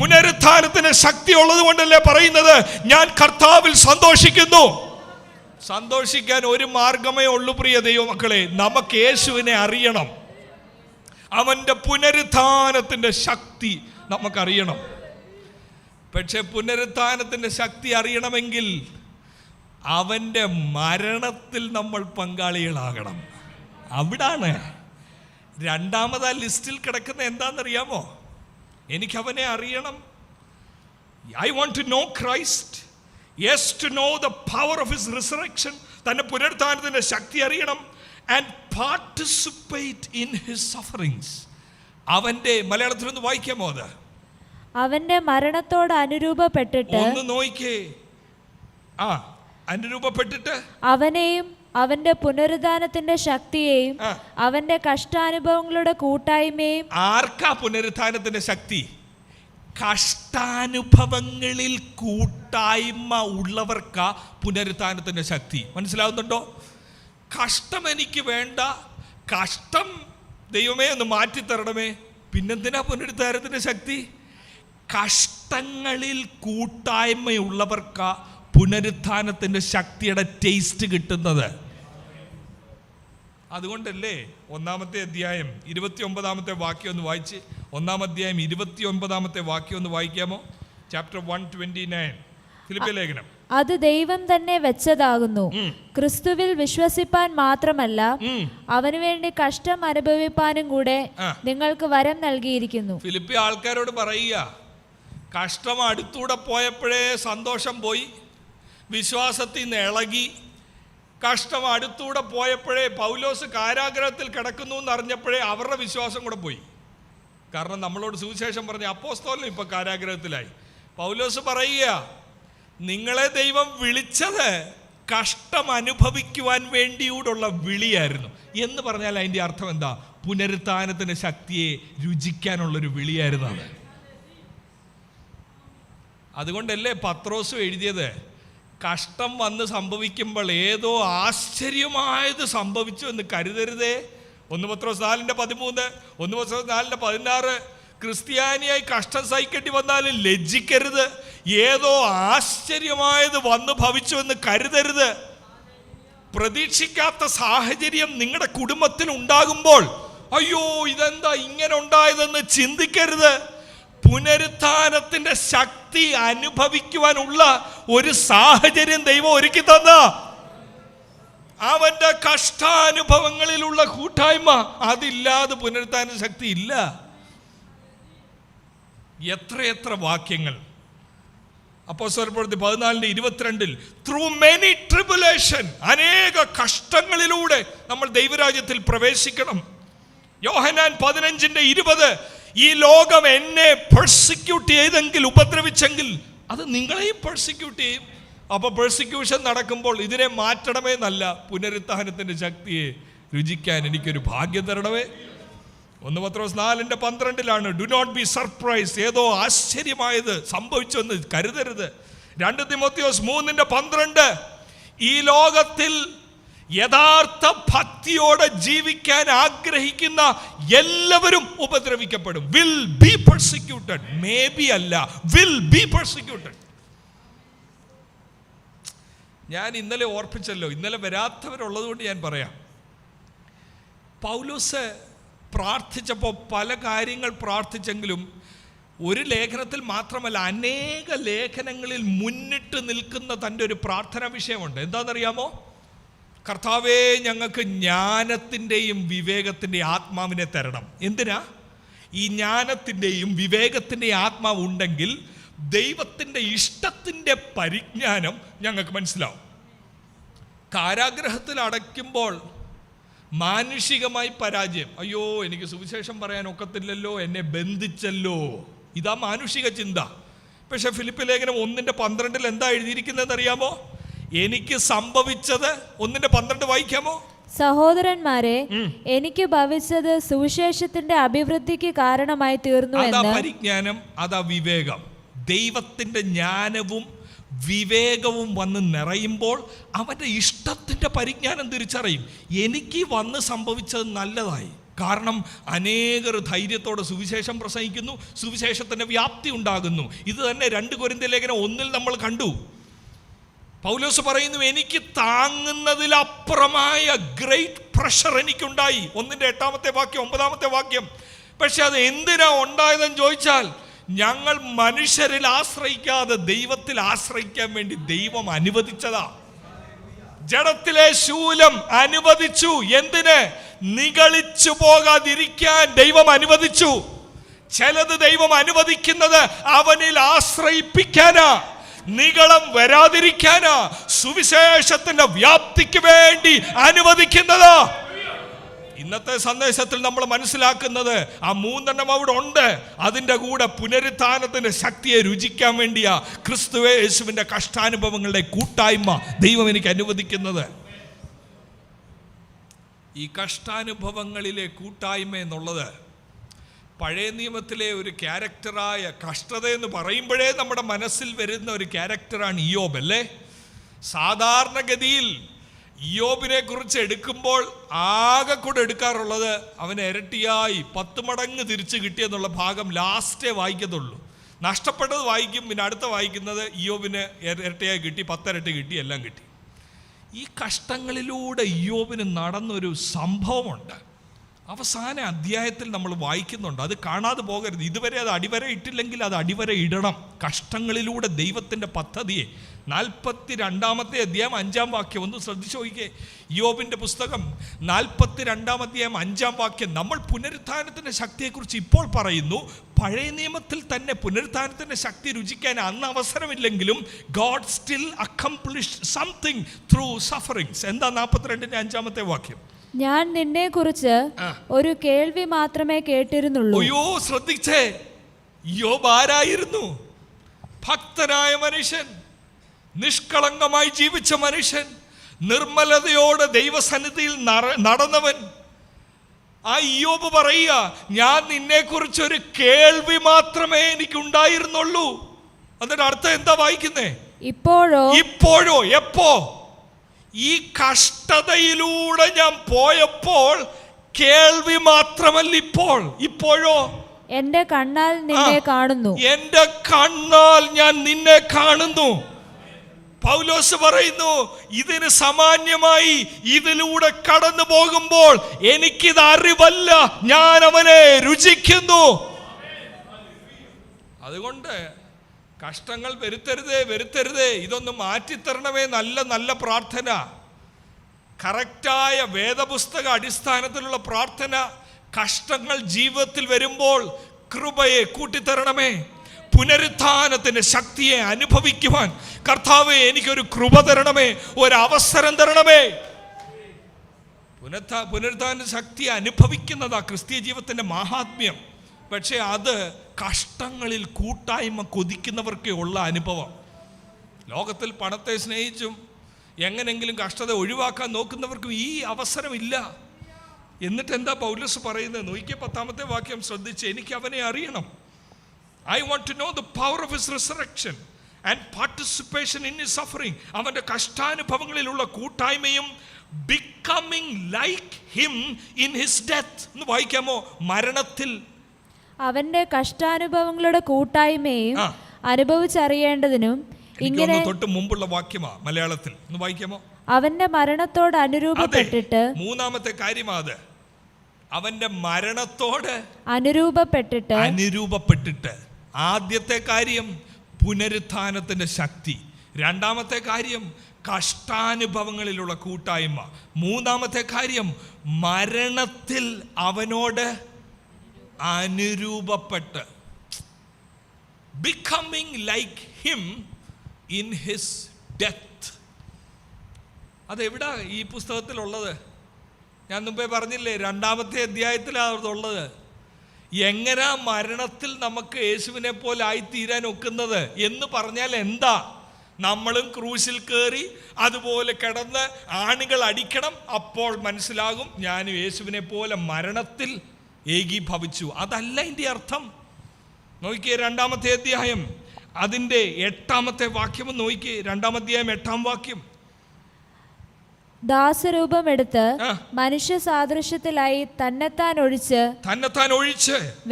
പുനരുത്ഥാനത്തിന് ശക്തി ഉള്ളത് കൊണ്ടല്ലേ പറയുന്നത് ഞാൻ കർത്താവിൽ സന്തോഷിക്കുന്നു. സന്തോഷിക്കാൻ ഒരു മാർഗമേ ഉള്ളൂ പ്രിയ ദൈവമക്കളെ, നമുക്ക് യേശുവിനെ അറിയണം. അവൻ്റെ പുനരുത്ഥാനത്തിൻ്റെ ശക്തി നമുക്കറിയണം. പക്ഷെ പുനരുത്ഥാനത്തിൻ്റെ ശക്തി അറിയണമെങ്കിൽ അവൻ്റെ മരണത്തിൽ നമ്മൾ പങ്കാളികളാകണം. അവിടാണ് രണ്ടാമത് ആ ലിസ്റ്റിൽ കിടക്കുന്ന എന്താണെന്നറിയാമോ? എനിക്കവനെ അറിയണം. I want to know Christ. Yes, to know the power of his resurrection. തൻ്റെ പുനരുത്ഥാനത്തിൻ്റെ ശക്തി അറിയണം. And participate in his sufferings. അവൻ്റെ മലയാളത്തിൽ ഒന്ന് വായിക്കാമോ അത്? അവന്റെ മരണത്തോട് അനുരൂപപ്പെട്ടിട്ട്, ഒന്ന് നോയിക്കേ, അനുരൂപപ്പെട്ടിട്ട് അവനെയും അവന്റെ പുനരുദ്ധാനത്തിന്റെ ശക്തിയെയും അവന്റെ കഷ്ടാനുഭവങ്ങളുടെ കൂട്ടായ്മയും. ആർക്കാ പുനരുത്ഥാനത്തിന്റെ ശക്തി? കഷ്ടാനുഭവങ്ങളിൽ കൂട്ടായ്മ ഉള്ളവർക്കാ പുനരുത്ഥാനത്തിന്റെ ശക്തി. മനസ്സിലാവുന്നുണ്ടോ? കഷ്ടം എനിക്ക് വേണ്ട, കഷ്ടം ദൈവമേ ഒന്ന് മാറ്റിത്തരണമേ, പിന്നെന്തിനാ പുനരുദ്ധാനത്തിന്റെ ശക്തി? കഷ്ടങ്ങളിൽ കൂട്ടായ്മയുള്ളവർക്കാ പുനരുത്ഥാനത്തിന്റെ ശക്തിയുടെ ടേസ്റ്റ് കിട്ടുന്നത്. അതുകൊണ്ടല്ലേ 1-ാമത്തെ അധ്യായം 29-ാമത്തെ വാക്യം ഒന്ന് വായിച്ച്, 1-ാം അധ്യായം 29-ാമത്തെ വാക്യം ഒന്ന് വായിക്കാമോ? ചാപ്റ്റർ 1:29 ഫിലിപ്പിയ ലേഖനം. അത് ദൈവം തന്നെ വെച്ചതാകുന്നു, ക്രിസ്തുവിൽ വിശ്വസിപ്പാൻ മാത്രമല്ല അവനു വേണ്ടി കഷ്ടം അനുഭവിപ്പാനും കൂടെ നിങ്ങൾക്ക് വരം നൽകിയിരിക്കുന്നു. ഫിലിപ്പിയ ആൾക്കാരോട് പറയുക, കഷ്ടം അടുത്തൂടെ പോയപ്പോഴേ സന്തോഷം പോയി, വിശ്വാസത്തിൽ നിന്ന് ഇളകി. കഷ്ടം അടുത്തൂടെ പോയപ്പോഴേ പൗലോസ് കാരാഗ്രഹത്തിൽ കിടക്കുന്നു എന്നറിഞ്ഞപ്പോഴേ അവരുടെ വിശ്വാസം കൂടെ പോയി. കാരണം നമ്മളോട് സുവിശേഷം പറഞ്ഞ അപ്പോസ്തലൻ ഇപ്പൊ കാരാഗ്രഹത്തിലായി. പൗലോസ് പറയുക, നിങ്ങളെ ദൈവം വിളിച്ചത് കഷ്ടം അനുഭവിക്കുവാൻ വേണ്ടിയൂടുള്ള വിളിയായിരുന്നു എന്ന് പറഞ്ഞാൽ അതിൻ്റെ അർത്ഥം എന്താ? പുനരുത്ഥാനത്തിന്റെ ശക്തിയെ രുചിക്കാനുള്ളൊരു വിളിയായിരുന്നു അത്. അതുകൊണ്ടല്ലേ പത്രോസ് എഴുതിയത്, കഷ്ടം വന്ന് സംഭവിക്കുമ്പോൾ ഏതോ ആശ്ചര്യമായത് സംഭവിച്ചു എന്ന് കരുതരുതേ. 1 പത്രോസ് 4:13, 1 പത്രോസ് 4:16, ക്രിസ്ത്യാനിയായി കഷ്ടം സഹിക്കേണ്ടി വന്നാലും ലജ്ജിക്കരുത്. ഏതോ ആശ്ചര്യമായത് വന്ന് ഭവിച്ചു എന്ന് കരുതരുത്. പ്രതീക്ഷിക്കാത്ത സാഹചര്യം നിങ്ങളുടെ കുടുംബത്തിൽ ഉണ്ടാകുമ്പോൾ അയ്യോ ഇതെന്താ ഇങ്ങനെ ഉണ്ടായതെന്ന് ചിന്തിക്കരുത്. പുനരുത്ഥാനത്തിന്റെ ശക്തി അനുഭവിക്കുവാനുള്ള ഒരു സാഹചര്യം ദൈവം ഒരുക്കി തന്ന അവന്റെ കഷ്ടാനുഭവങ്ങളിലുള്ള കൂട്ടായ്മ, അതില്ലാതെ പുനരുത്ഥാന ശക്തി ഇല്ല. എത്രയെത്ര വാക്യങ്ങൾ അപ്പോസ്തലപ്രവൃത്തി 14:22 ത്രൂ മെനി ട്രിബുലേഷൻ, അനേക കഷ്ടങ്ങളിലൂടെ നമ്മൾ ദൈവരാജ്യത്തിൽ പ്രവേശിക്കണം. യോഹന്നാൻ 15:20 ഈ ലോകം എന്നെ പെർസിക്യൂട്ട് ചെയ്തെങ്കിൽ, ഉപദ്രവിച്ചെങ്കിൽ അത് നിങ്ങളെയും പെർസിക്യൂട്ട് ചെയ്യും. അപ്പൊ പെർസിക്യൂഷൻ നടക്കുമ്പോൾ ഇതിനെ മാറ്റണമേ എന്നല്ല, പുനരുത്ഥാനത്തിന്റെ ശക്തിയെ രുചിക്കാൻ എനിക്കൊരു ഭാഗ്യം തരണമേ. 1 പത്രോസ് 4:12 ഡു നോട്ട് ബി സർപ്രൈസ്, ഏതോ ആശ്ചര്യമായത് സംഭവിച്ചെന്ന് കരുതരുത്. 2 തിമോത്തിയോസ് 3:12 ഈ ലോകത്തിൽ യഥാർത്ഥ ഭക്തിയോടെ ജീവിക്കാൻ ആഗ്രഹിക്കുന്ന എല്ലാവരും ഉപദ്രവിക്കപ്പെടും. Will be persecuted, may be അല്ല, വിൽ ബി പെർസിക്യൂട്ടഡ്. ഞാൻ ഇന്നലെ ഓർപ്പിച്ചല്ലോ, ഇന്നലെ വരാത്തവരുള്ളത് കൊണ്ട് ഞാൻ പറയാം. പൗലോസ് പ്രാർത്ഥിച്ചപ്പോൾ പല കാര്യങ്ങൾ പ്രാർത്ഥിച്ചെങ്കിലും ഒരു ലേഖനത്തിൽ മാത്രമല്ല, അനേക ലേഖനങ്ങളിൽ മുന്നിട്ട് നിൽക്കുന്ന തൻ്റെ ഒരു പ്രാർത്ഥനാ വിഷയമുണ്ട്. എന്താണെന്നറിയാമോ? കർത്താവേ, ഞങ്ങൾക്ക് ജ്ഞാനത്തിൻ്റെയും വിവേകത്തിൻ്റെയും ആത്മാവിനെ തരണം. എന്തിനാ? ഈ ജ്ഞാനത്തിൻ്റെയും വിവേകത്തിൻ്റെയും ആത്മാവ് ഉണ്ടെങ്കിൽ ദൈവത്തിൻ്റെ ഇഷ്ടത്തിൻ്റെ പരിജ്ഞാനം ഞങ്ങൾക്ക് മനസ്സിലാവും. കാരാഗ്രഹത്തിൽ അടയ്ക്കുമ്പോൾ മാനുഷികമായി പരാജയം, അയ്യോ എനിക്ക് സുവിശേഷം പറയാൻ ഒക്കത്തില്ലല്ലോ, എന്നെ ബന്ധിച്ചല്ലോ, ഇതാ മാനുഷിക ചിന്ത. പക്ഷെ ഫിലിപ്പി ലേഖനം 1:12 എന്താ എഴുതിയിരിക്കുന്നത് അറിയാമോ? എനിക്ക് സംഭവിച്ചത് 1:12 വായിക്കാമോ? സഹോദരന്മാരെ, എനിക്ക് ഭവിച്ചത് സുവിശേഷത്തിന്റെ അഭിവൃദ്ധിക്ക് കാരണമായി തീർന്നു. അതാ പരിജ്ഞാനം, അതാ വിവേകം. ദൈവത്തിന്റെ ജ്ഞാനവും വിവേകവും വന്ന് നിറയുമ്പോൾ അവൻ്റെ ഇഷ്ടത്തിൻ്റെ പരിജ്ഞാനം തിരിച്ചറിയും. എനിക്ക് വന്ന് സംഭവിച്ചത് നല്ലതായി, കാരണം അനേകർ ധൈര്യത്തോടെ സുവിശേഷം പ്രസംഗിക്കുന്നു, സുവിശേഷത്തിൻ്റെ വ്യാപ്തി ഉണ്ടാകുന്നു. ഇത് തന്നെ 2 കൊരിന്ത്യർ ലേഖനം 1 നമ്മൾ കണ്ടു. പൗലോസ് പറയുന്നു, എനിക്ക് താങ്ങുന്നതിലപ്പുറമായ ഗ്രേറ്റ് പ്രഷർ എനിക്കുണ്ടായി. 1:8 വാക്യം 9 വാക്യം. പക്ഷെ അത് എന്തിനാ ഉണ്ടായതെന്ന് ചോദിച്ചാൽ, ഞങ്ങൾ മനുഷ്യരിൽ ആശ്രയിക്കാതെ ദൈവത്തിൽ ആശ്രയിക്കാൻ വേണ്ടി ദൈവം അനുവദിച്ചതാ. ജഡത്തിലെ ശൂലം അനുവദിച്ചു. എന്തിന്? നിഗളിച്ചു പോകാതിരിക്കാൻ ദൈവം അനുവദിച്ചു. ചിലത് ദൈവം അനുവദിക്കുന്നത് അവനിൽ ആശ്രയിപ്പിക്കാനാ, നിഗളം വരാതിരിക്കാനാ, സുവിശേഷത്തിന്റെ വ്യാപ്തിക്ക് വേണ്ടി അനുവദിക്കുന്നതാ. ഇന്നത്തെ സന്ദേശത്തിൽ നമ്മൾ മനസ്സിലാക്കുന്നത് ആ 3 അവിടെ ഉണ്ട്. അതിൻ്റെ കൂടെ പുനരുത്ഥാനത്തിന്റെ ശക്തിയെ രുചിക്കാൻ വേണ്ടിയാ ക്രിസ്തുയേശുവിന്റെ കഷ്ടാനുഭവങ്ങളുടെ കൂട്ടായ്മ ദൈവം എനിക്ക് അനുവദിക്കുന്നത്. ഈ കഷ്ടാനുഭവങ്ങളിലെ കൂട്ടായ്മ എന്നുള്ളത് പഴയ നിയമത്തിലെ ഒരു ക്യാരക്ടറായ, കഷ്ടത എന്ന് പറയുമ്പോഴേ നമ്മുടെ മനസ്സിൽ വരുന്ന ഒരു ക്യാരക്ടറാണ് ഇയ്യോബ്, അല്ലേ? സാധാരണഗതിയിൽ ഇയ്യോബിനെ കുറിച്ച് എടുക്കുമ്പോൾ ആകെ കൂടെ എടുക്കാറുള്ളത് അവന് ഇരട്ടിയായി 10 മടങ്ങ് തിരിച്ചു കിട്ടിയെന്നുള്ള ഭാഗം ലാസ്റ്റേ വായിക്കത്തുള്ളൂ. നഷ്ടപ്പെട്ടത് വായിക്കും, പിന്നെ അടുത്ത വായിക്കുന്നത് ഇയ്യോബിന് ഇരട്ടിയായി കിട്ടി, 10 ഇരട്ടി കിട്ടി, എല്ലാം കിട്ടി. ഈ കഷ്ടങ്ങളിലൂടെ ഇയ്യോബിന് നടന്നൊരു സംഭവമുണ്ട്. അവസാന അധ്യായത്തിൽ നമ്മൾ വായിക്കുന്നുണ്ട്. അത് കാണാതെ പോകരുത്. ഇതുവരെ അത് അടിവര ഇട്ടില്ലെങ്കിൽ അത് അടിവര ഇടണം. കഷ്ടങ്ങളിലൂടെ ദൈവത്തിൻ്റെ പദ്ധതിയെ 42 അധ്യായം 5 വാക്യം ഒന്ന് ശ്രദ്ധിച്ചു നോക്കിക്കേ. യോബിൻ്റെ പുസ്തകം 42 അധ്യായം 5 വാക്യം. നമ്മൾ പുനരുത്ഥാനത്തിൻ്റെ ശക്തിയെക്കുറിച്ച് ഇപ്പോൾ പറയുന്നു. പഴയ നിയമത്തിൽ തന്നെ പുനരുത്ഥാനത്തിൻ്റെ ശക്തി രുചിക്കാൻ അന്ന് അവസരമില്ലെങ്കിലും God still accomplished something through sufferings. എന്താ 42 വാക്യം? ഞാൻ നിന്നെ കുറിച്ച് ഒരു കേൾവി മാത്രമേ കേട്ടിരുന്നുള്ളൂ. അയ്യോ, ശ്രദ്ധിച്ചേ, യോബ് ആരായിരുന്നു? ഭക്തനായ മനുഷ്യൻ, നിഷ്കളങ്കമായി ജീവിച്ച മനുഷ്യൻ, നിർമ്മലതയോടെ ദൈവസന്നിധിയിൽ നടന്നവൻ. ആ ഇയ്യോബ് പറയുക, ഞാൻ നിന്നെ കുറിച്ചൊരു കേൾവി മാത്രമേ എനിക്കുണ്ടായിരുന്നുള്ളൂ. അതിന്റെ അർത്ഥം എന്താ വായിക്കുന്നേ? ഇപ്പോഴോ എപ്പോ? ഈ കഷ്ടതയിലൂടെ ഞാൻ പോയപ്പോൾ കേൾവി മാത്രമല്ല, ഇപ്പോഴോ എന്റെ കണ്ണാൽ നിന്നെ കാണുന്നു. എന്റെ കണ്ണാൽ ഞാൻ നിന്നെ കാണുന്നു. പൗലോസ് പറയുന്നു, ഇതിന് സമാന്യമായി ഇതിലൂടെ കടന്നു പോകുമ്പോൾ എനിക്കിത് അറിവല്ല, ഞാൻ അവനെ രുചിക്കുന്നു. അതുകൊണ്ട് കഷ്ടങ്ങൾ വരുത്തരുതേ, ഇതൊന്ന് മാറ്റിത്തരണമേ. നല്ല പ്രാർത്ഥന, കറക്റ്റായ വേദപുസ്തക അടിസ്ഥാനത്തിലുള്ള പ്രാർത്ഥന. കഷ്ടങ്ങൾ ജീവിതത്തിൽ വരുമ്പോൾ കൃപയെ കൂട്ടിത്തരണമേ. പുനരുത്ഥാനത്തിന്റെ ശക്തിയെ അനുഭവിക്കുവാൻ കർത്താവേ എനിക്കൊരു കൃപ തരണമേ, ഒരവസരം തരണമേ. പുനരുത്ഥാന ശക്തി അനുഭവിക്കുന്നതാ ക്രിസ്തീയ ജീവിതത്തിന്റെ മഹാത്മ്യം. പക്ഷെ അത് കഷ്ടങ്ങളിൽ കൂട്ടായ്മ കൊതിക്കുന്നവർക്കേ ഉള്ള അനുഭവം. ലോകത്തിൽ പണത്തെ സ്നേഹിച്ചും എങ്ങനെങ്കിലും കഷ്ടത ഒഴിവാക്കാൻ നോക്കുന്നവർക്കും ഈ അവസരമില്ല. എന്നിട്ട് എന്താ പൗലോസ് പറയുന്നത്? 10 വാക്യം ശ്രദ്ധിച്ച്, എനിക്ക് അവനെ അറിയണം. I want to know the power of his resurrection and participation in his suffering. അവന്റെ കഷ്ടാനുഭവങ്ങളിലുള്ള കൂട്ടായ്മയും becoming like him in his death. എന്ന് വായിക്കാമോ? മരണത്തിൽ അവന്റെ കഷ്ടാനുഭവങ്ങളുടെ കൂട്ടായ്മയും അനുഭവിച്ചറിയേണ്ടതിനും. ഇങ്ങനെ തൊട്ട് മുമ്പുള്ള വാക്യമാ മലയാളത്തിൽ. ഒന്ന് വായിക്കാമോ? അവന്റെ മരണത്തോട് അനുരൂപപ്പെട്ടിട്ട്. 3-ാമത്തെ കാര്യമാ അത്. അവന്റെ മരണത്തോട് അനുരൂപപ്പെട്ടിട്ട്. ആദ്യത്തെ കാര്യം പുനരുത്ഥാനത്തിന്റെ ശക്തി, 2-ാമത്തെ കാര്യം കഷ്ടാനുഭവങ്ങളിലുള്ള കൂട്ടായ്മ, 3-ാമത്തെ കാര്യം മരണത്തിൽ അവനോട് അനുരൂപപ്പെട്ട്, becoming like him in his death. അതെവിടാ ഈ പുസ്തകത്തിലുള്ളത്? ഞാൻ മുമ്പേ പറഞ്ഞില്ലേ, 2-ാമത്തെ അധ്യായത്തിലാണ് അതുള്ളത്. എങ്ങനാ മരണത്തിൽ നമുക്ക് യേശുവിനെ പോലെ ആയിത്തീരാൻ ഒക്കുന്നത് എന്ന് പറഞ്ഞാൽ എന്താ? നമ്മളും ക്രൂശിൽ കയറി അതുപോലെ കിടന്ന് ആണികൾ അടിക്കണം. അപ്പോൾ മനസ്സിലാകും ഞാൻ യേശുവിനെ പോലെ മരണത്തിൽ ഏകീഭവിച്ചു. അതല്ല ഇതിൻ്റെ അർത്ഥം. നോക്കിയേ 2-ാമത്തെ അധ്യായം അതിൻ്റെ 8-ാമത്തെ വാക്യം നോക്കിയേ. 2-ാം അധ്യായം 8-ാം വാക്യം. ദാസരൂപമെടുത്ത് മനുഷ്യ സാദൃശ്യത്തിലായി തന്നെത്താൻ ഒഴിച്ച്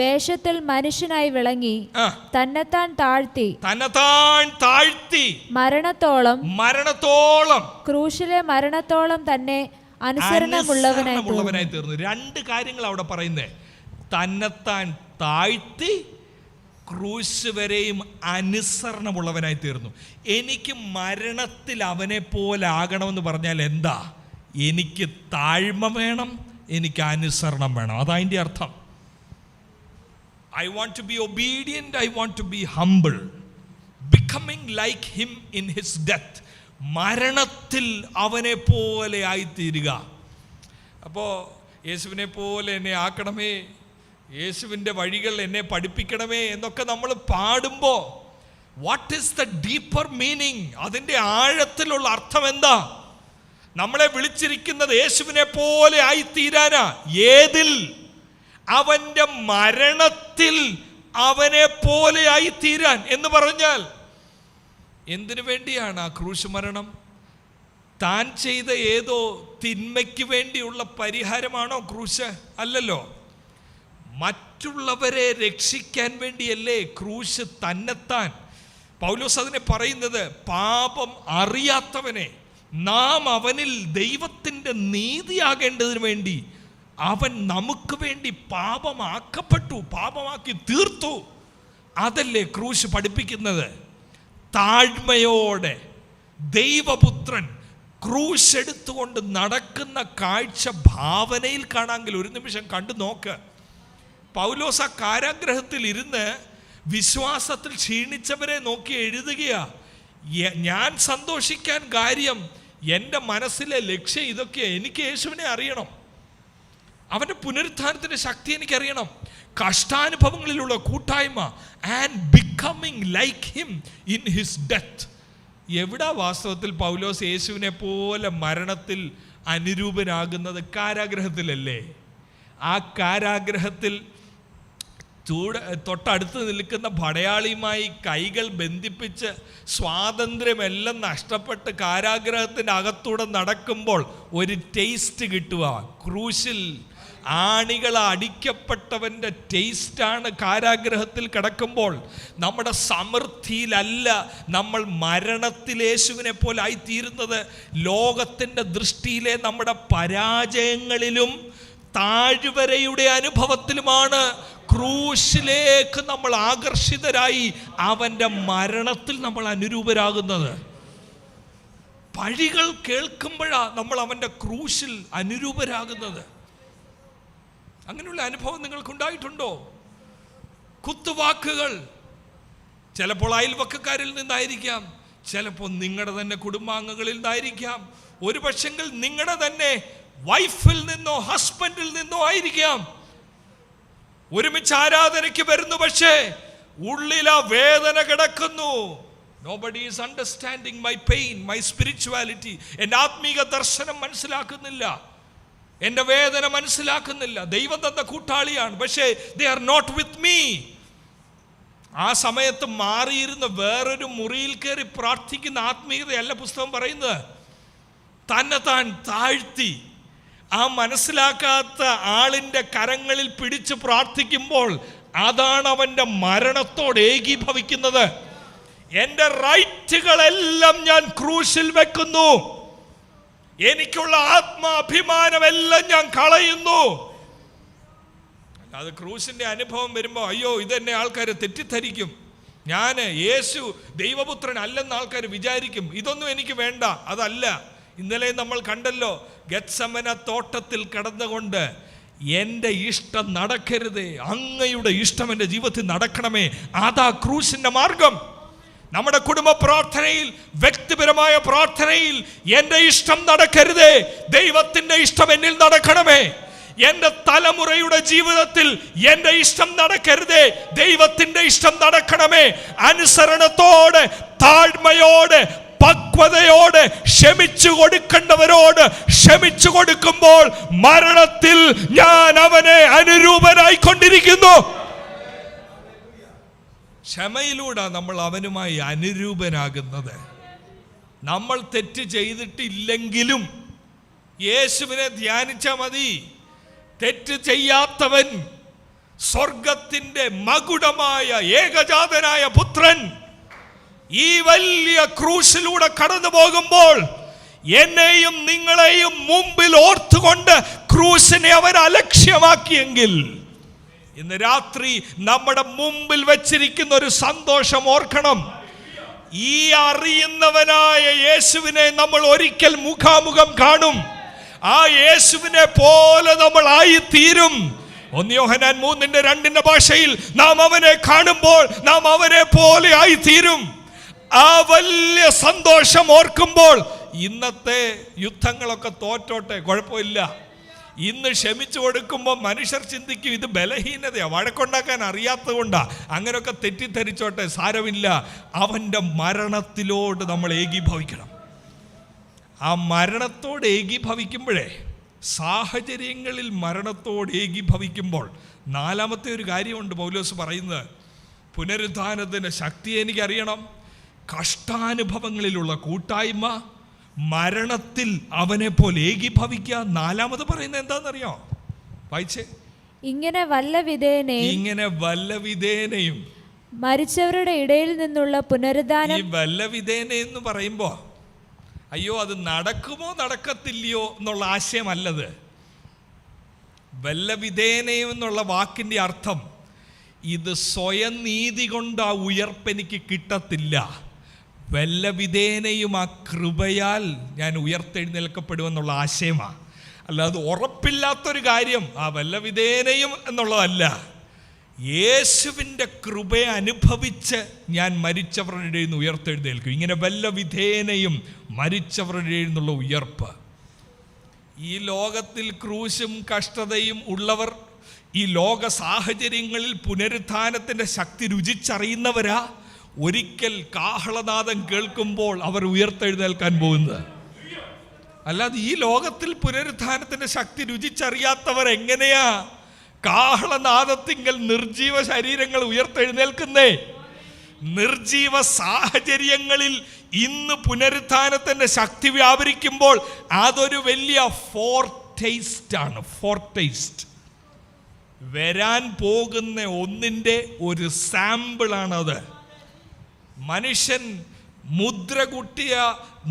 വേഷത്തിൽ മനുഷ്യനായി വിളങ്ങി തന്നെത്താൻ താഴ്ത്തി മരണത്തോളം ക്രൂശിലെ മരണത്തോളം തന്നെ അനുസരണമുള്ളവനായി തീർന്നു. രണ്ട് കാര്യങ്ങൾ അവിടെ പറയുന്നേ. തന്നെത്താൻ താഴ്ത്തി ക്രൂശ് വരെയും അനുസരണമുള്ളവനായി തീർന്നു. എനിക്ക് മരണത്തിൽ അവനെ പോലെ ആകണമെന്ന് പറഞ്ഞാൽ എന്താ? എനിക്ക് താഴ്മ വേണം, എനിക്ക് അനുസരണം വേണം. അതതിൻ്റെ അർത്ഥം. I want to be obedient, I want to be humble, becoming like him in his death. മരണത്തിൽ അവനെ പോലെ ആയിത്തീരുക. അപ്പോൾ യേശുവിനെ പോലെ എന്നെ ആക്കണമേ, യേശുവിൻ്റെ വഴികൾ എന്നെ പഠിപ്പിക്കണമേ എന്നൊക്കെ നമ്മൾ പാടുമ്പോൾ what is the deeper meaning? അതിൻ്റെ ആഴത്തിലുള്ള അർത്ഥം എന്താ? നമ്മളെ വിളിച്ചിരിക്കുന്നത് യേശുവിനെ പോലെ ആയിത്തീരാനാ. ഏതിൽ? അവൻ്റെ മരണത്തിൽ അവനെ പോലെ ആയിത്തീരാൻ എന്ന് പറഞ്ഞാൽ എന്തിനു വേണ്ടിയാണ് ആ ക്രൂശ് മരണം? താൻ ചെയ്ത ഏതോ തിന്മയ്ക്ക് വേണ്ടിയുള്ള പരിഹാരമാണോ ക്രൂശ്? അല്ലല്ലോ. മറ്റുള്ളവരെ രക്ഷിക്കാൻ വേണ്ടിയല്ലേ ക്രൂശ് തന്നെത്താൻ. പൗലോസ് അതിനെ പറയുന്നത്, പാപം അറിയാത്തവനെ നാം അവനിൽ ദൈവത്തിൻ്റെ നീതിയാകേണ്ടതിന് വേണ്ടി അവൻ നമുക്ക് വേണ്ടി പാപമാക്കപ്പെട്ടു, പാപമാക്കി തീർത്തു. അതല്ലേ ക്രൂശ് പഠിപ്പിക്കുന്നത്. താഴ്മയോടെ ദൈവപുത്രൻ ക്രൂശ് എടുത്തുകൊണ്ട് നടക്കുന്ന കാഴ്ച ഭാവനയിൽ കാണാമെങ്കിൽ ഒരു നിമിഷം കണ്ടു നോക്ക്. പൗലോസ് ആ കാരാഗ്രഹത്തിൽ ഇരുന്ന് വിശ്വാസത്തിൽ ക്ഷീണിച്ചവരെ നോക്കി എഴുതുകയാ. ഞാൻ സന്തോഷിക്കാൻ കാര്യം, എൻ്റെ മനസ്സിലെ ലക്ഷ്യം ഇതൊക്കെ. എനിക്ക് യേശുവിനെ അറിയണം, അവൻ്റെ പുനരുത്ഥാനത്തിൻ്റെ ശക്തി എനിക്കറിയണം, കഷ്ടാനുഭവങ്ങളിലുള്ള കൂട്ടായ്മ, and becoming like him in his death. എവിടാ വാസ്തവത്തിൽ പൗലോസ് യേശുവിനെ പോലെ മരണത്തിൽ അനുരൂപനാകുന്നത്? കാരാഗ്രഹത്തിലല്ലേ. ആ കാരാഗ്രഹത്തിൽ തൊട്ടടുത്ത് നിൽക്കുന്ന പടയാളിയുമായി കൈകൾ ബന്ധിപ്പിച്ച് സ്വാതന്ത്ര്യമെല്ലാം നഷ്ടപ്പെട്ട് കാരാഗ്രഹത്തിൻ്റെ അകത്തൂടെ നടക്കുമ്പോൾ ഒരു ടേസ്റ്റ് കിട്ടുക. ക്രൂശിൽ ആണികൾ അടിക്കപ്പെട്ടവൻ്റെ ടേസ്റ്റാണ് കാരാഗ്രഹത്തിൽ കിടക്കുമ്പോൾ. നമ്മുടെ സമൃദ്ധിയിലല്ല നമ്മൾ മരണത്തിൽ യേശുവിനെ പോലെ ആയിത്തീരുന്നത്. ലോകത്തിൻ്റെ ദൃഷ്ടിയിലെ നമ്മുടെ പരാജയങ്ങളിലും താഴ്വരയുടെ അനുഭവത്തിലുമാണ് ക്രൂശിലേക്ക് നമ്മൾ ആകർഷിതരായി അവൻ്റെ മരണത്തിൽ നമ്മൾ അനുരൂപരാകുന്നത്. പഴികൾ കേൾക്കുമ്പോഴാണ് നമ്മൾ അവൻ്റെ ക്രൂശിൽ അനുരൂപരാകുന്നത്. അങ്ങനെയുള്ള അനുഭവം നിങ്ങൾക്കുണ്ടായിട്ടുണ്ടോ? കുത്തുവാക്കുകൾ ചിലപ്പോൾ അയൽവക്കക്കാരിൽ നിന്നായിരിക്കാം, ചിലപ്പോൾ നിങ്ങളുടെ തന്നെ കുടുംബാംഗങ്ങളിൽ നിന്നായിരിക്കാം, ഒരു പക്ഷെങ്കിൽ നിങ്ങളുടെ തന്നെ വൈഫിൽ നിന്നോ ഹസ്ബൻഡിൽ നിന്നോ ആയിരിക്കാം. ഒരുമിച്ച് ആരാധനയ്ക്ക് വരുന്നു, പക്ഷേ ഉള്ളിൽ ആ വേദന കിടക്കുന്നു. Nobody is understanding my pain, my spirituality. എൻ്റെ ആത്മീക ദർശനം മനസ്സിലാക്കുന്നില്ല, എൻ്റെ വേദന മനസ്സിലാക്കുന്നില്ല. ദൈവം തന്ന കൂട്ടാളിയാണ്, പക്ഷേ they are not with me. ആ സമയത്ത് മാറിയിരുന്ന വേറൊരു മുറിയിൽ കയറി പ്രാർത്ഥിക്കുന്ന ആത്മീയതയല്ല പുസ്തകം പറയുന്നത്. തന്നെത്താൻ താഴ്ത്തി ആ മനസ്സിലാക്കാത്ത ആളിൻ്റെ കരങ്ങളിൽ പിടിച്ച് പ്രാർത്ഥിക്കുമ്പോൾ അതാണ് അവൻ്റെ മരണത്തോട് ഏകീഭവിക്കുന്നത്. എൻ്റെ റൈറ്റുകളെല്ലാം ഞാൻ ക്രൂശിൽ വെക്കുന്നു, എനിക്കുള്ള ആത്മാഭിമാനമെല്ലാം ഞാൻ കളയുന്നു. അത് ക്രൂശിൻ്റെ അനുഭവം വരുമ്പോൾ അയ്യോ ഇതെന്നെ ആൾക്കാർ തെറ്റിദ്ധരിക്കും, ഞാൻ യേശു ദൈവപുത്രൻ അല്ലെന്ന് ആൾക്കാർ വിചാരിക്കും, ഇതൊന്നും എനിക്ക് വേണ്ട. അതല്ല. ഇന്നലെ നമ്മൾ കണ്ടല്ലോ, ഗത്സമന തോട്ടത്തിൽ കിടന്നുകൊണ്ട് എൻ്റെ ഇഷ്ടം നടക്കരുതേ, അങ്ങയുടെ ഇഷ്ടം എൻ്റെ ജീവിതത്തിൽ നടക്കണമേ. അതാ ക്രൂശിൻ്റെ മാർഗം. നമ്മുടെ കുടുംബ പ്രാർത്ഥനയിൽ, വ്യക്തിപരമായ പ്രാർത്ഥനയിൽ എൻ്റെ ഇഷ്ടം നടക്കരുതേ, ദൈവത്തിൻ്റെ ഇഷ്ടം എന്നിൽ നടക്കണമേ. എൻ്റെ തലമുറയുടെ ജീവിതത്തിൽ എൻ്റെ ഇഷ്ടം നടക്കരുതേ, ദൈവത്തിൻ്റെ ഇഷ്ടം നടക്കണമേ. അനുസരണത്തോടെ, താഴ്മയോടെ, പക്വതയോടെ ക്ഷമിച്ചു കൊടുക്കേണ്ടവരോട് ക്ഷമിച്ചു കൊടുക്കുമ്പോൾ മരണത്തിൽ ഞാൻ അവനെ അനുരൂപനായിക്കൊണ്ടിരിക്കുന്നു. ക്ഷമയിലൂടെ നമ്മൾ അവനുമായി അനുരൂപനാകുന്നത്. നമ്മൾ തെറ്റ് ചെയ്തിട്ടില്ലെങ്കിലും യേശുവിനെ ധ്യാനിച്ചാൽ മതി. തെറ്റ് ചെയ്യാത്തവൻ, സ്വർഗത്തിന്റെ മകുടമായ ഏകജാതനായ പുത്രൻ ഈ വലിയ ക്രൂശിലൂടെ കടന്നു പോകുമ്പോൾ എന്നെയും നിങ്ങളെയും മുമ്പിൽ ഓർത്തുകൊണ്ട് ക്രൂശിനെ അവർ അലക്ഷ്യമാക്കിയെങ്കിൽ ഇന്ന് രാത്രി നമ്മുടെ മുമ്പിൽ വെച്ചിരിക്കുന്ന ഒരു സന്തോഷം ഓർക്കണം. ഈ അറിയുന്നവനായ യേശുവിനെ നമ്മൾ ഒരിക്കൽ മുഖാമുഖം കാണും. ആ യേശുവിനെ പോലെ നമ്മൾ ആയിത്തീരും. 1 യോഹന്നാൻ 3:2 ഭാഷയിൽ നാം അവനെ കാണുമ്പോൾ നാം അവനെ പോലെ ആയിത്തീരും. ആ വലിയ സന്തോഷം ഓർക്കുമ്പോൾ ഇന്നത്തെ യുദ്ധങ്ങളൊക്കെ തോറ്റോട്ടെ, കുഴപ്പമില്ല. ഇന്ന് ക്ഷമിച്ചു കൊടുക്കുമ്പോൾ മനുഷ്യർ ചിന്തിക്കും ഇത് ബലഹീനതയാ, വഴക്കുണ്ടാക്കാൻ അറിയാത്തത് കൊണ്ടാ, അങ്ങനെയൊക്കെ തെറ്റിദ്ധരിച്ചോട്ടെ, സാരമില്ല. അവൻ്റെ മരണത്തിലോട് നമ്മൾ ഏകീഭവിക്കണം. ആ മരണത്തോട് ഏകീഭവിക്കുമ്പോഴേ, സാഹചര്യങ്ങളിൽ മരണത്തോട് ഏകീഭവിക്കുമ്പോൾ നാലാമത്തെ ഒരു കാര്യമുണ്ട് പൗലോസ് പറയുന്നത്. പുനരുത്ഥാനത്തിൻ്റെ ശക്തി എനിക്കറിയണം, കഷ്ടാനുഭവങ്ങളിലുള്ള കൂട്ടായ്മ, മരണത്തിൽ അവനെ പോലെ ഏകീഭവിക്കുക. നാലാമത് പറയുന്നത് എന്താണെന്നറിയോ? വായിച്ചേ. ഇങ്ങനെ വല്ല വിധേനയും മരിച്ചവരുടെ ഇടയിൽ നിന്നുള്ള പുനരുദ്ധാനം. ഈ വല്ല വിധേന എന്ന് പറയുമ്പോ അയ്യോ അത് നടക്കുമോ നടക്കത്തില്ലയോ എന്നുള്ള ആശയമല്ലത്. വല്ല വിധേനയും എന്നുള്ള വാക്കിൻ്റെ അർത്ഥം ഇത് സ്വയം നീതി കൊണ്ട് ആ ഉയർപ്പെനിക്ക് കിട്ടത്തില്ല, വല്ല വിധേനയും ആ കൃപയാൽ ഞാൻ ഉയർത്തെഴുന്നേൽക്കപ്പെടുമെന്നുള്ള ആശയമാണ്. അല്ലാതെ ഉറപ്പില്ലാത്തൊരു കാര്യം ആ വല്ല വിധേനയും എന്നുള്ളതല്ല. യേശുവിൻ്റെ കൃപയെ അനുഭവിച്ച് ഞാൻ മരിച്ചവരുടെ ഇടയിൽ നിന്ന് ഉയർത്തെഴുന്നേൽക്കും. ഇങ്ങനെ വല്ല വിധേനയും മരിച്ചവരുടെ ഇടയിൽ നിന്നുള്ള ഉയർപ്പ്. ഈ ലോകത്തിൽ ക്രൂശും കഷ്ടതയും ഉള്ളവർ ഈ ലോക സാഹചര്യങ്ങളിൽ പുനരുത്ഥാനത്തിൻ്റെ ശക്തി രുചിച്ചറിയുന്നവരാ ഒരിക്കൽ കാഹളനാദം കേൾക്കുമ്പോൾ അവർ ഉയർത്തെഴുന്നേൽക്കാൻ പോകുന്നത്. അല്ലാതെ ഈ ലോകത്തിൽ പുനരുത്ഥാനത്തിൻ്റെ ശക്തി രുചിച്ചറിയാത്തവർ എങ്ങനെയാ കാഹളനാദത്തിങ്കൽ നിർജീവ ശരീരങ്ങൾ ഉയർത്തെഴുന്നേൽക്കുന്നേ? നിർജീവ സാഹചര്യങ്ങളിൽ ഇന്ന് പുനരുത്ഥാനത്തിൻ്റെ ശക്തി വ്യാപരിക്കുമ്പോൾ അതൊരു വലിയ ഫോർടേസ്റ്റ് ആണ്. ഫോർടേസ്റ്റ്, വരാൻ പോകുന്ന ഒന്നിൻ്റെ ഒരു സാമ്പിളാണത്. മനുഷ്യൻ മുദ്ര കുട്ടിയ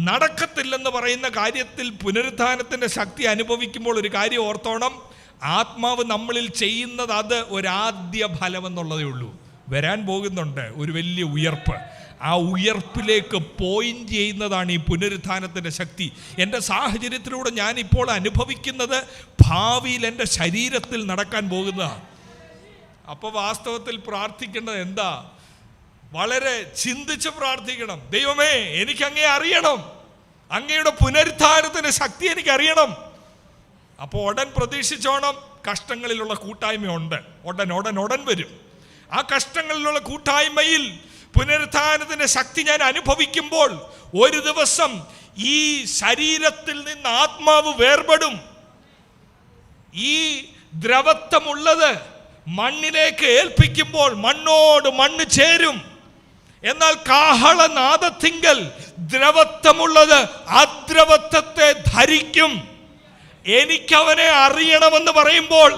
നടക്കത്തില്ലെന്ന് പറയുന്ന കാര്യത്തിൽ പുനരുത്ഥാനത്തിൻ്റെ ശക്തി അനുഭവിക്കുമ്പോൾ ഒരു കാര്യം ഓർത്തോണം, ആത്മാവ് നമ്മളിൽ ചെയ്യുന്നത് അത് ഒരാദ്യ ഫലം എന്നുള്ളതേ ഉള്ളൂ. വരാൻ പോകുന്നുണ്ട് ഒരു വലിയ ഉയർപ്പ്. ആ ഉയർപ്പിലേക്ക് പോയിന്റ് ചെയ്യുന്നതാണ് ഈ പുനരുത്ഥാനത്തിൻ്റെ ശക്തി. എൻ്റെ സാഹചര്യത്തിലൂടെ ഞാനിപ്പോൾ അനുഭവിക്കുന്നത് ഭാവിയിൽ എൻ്റെ ശരീരത്തിൽ നടക്കാൻ പോകുന്നതാണ്. അപ്പോൾ വാസ്തവത്തിൽ പ്രാർത്ഥിക്കേണ്ടത് എന്താ? വളരെ ചിന്തിച്ച് പ്രാർത്ഥിക്കണം. ദൈവമേ, എനിക്ക് അങ്ങയെ അറിയണം, അങ്ങയുടെ പുനരുത്ഥാനത്തിൻ്റെ ശക്തി എനിക്കറിയണം. അപ്പോൾ ഉടൻ പ്രതീക്ഷിച്ചോണം, കഷ്ടങ്ങളിലുള്ള കൂട്ടായ്മയുണ്ട്, ഉടൻ വരും. ആ കഷ്ടങ്ങളിലുള്ള കൂട്ടായ്മയിൽ പുനരുത്ഥാനത്തിൻ്റെ ശക്തി ഞാൻ അനുഭവിക്കുമ്പോൾ ഒരു ദിവസം ഈ ശരീരത്തിൽ നിന്ന് ആത്മാവ് വേർപെടും. ഈ ദ്രവത്വമുള്ളത് മണ്ണിലേക്ക് ഏൽപ്പിക്കുമ്പോൾ മണ്ണോട് മണ്ണ് ചേരും. എന്നാൽ കാഹളനാദത്തിങ്കൽ ദ്രവത്വമുള്ളത് അദ്രവത്വത്തെ ധരിക്കും. എനിക്കവനെ അറിയണമെന്ന് പറയുമ്പോൾ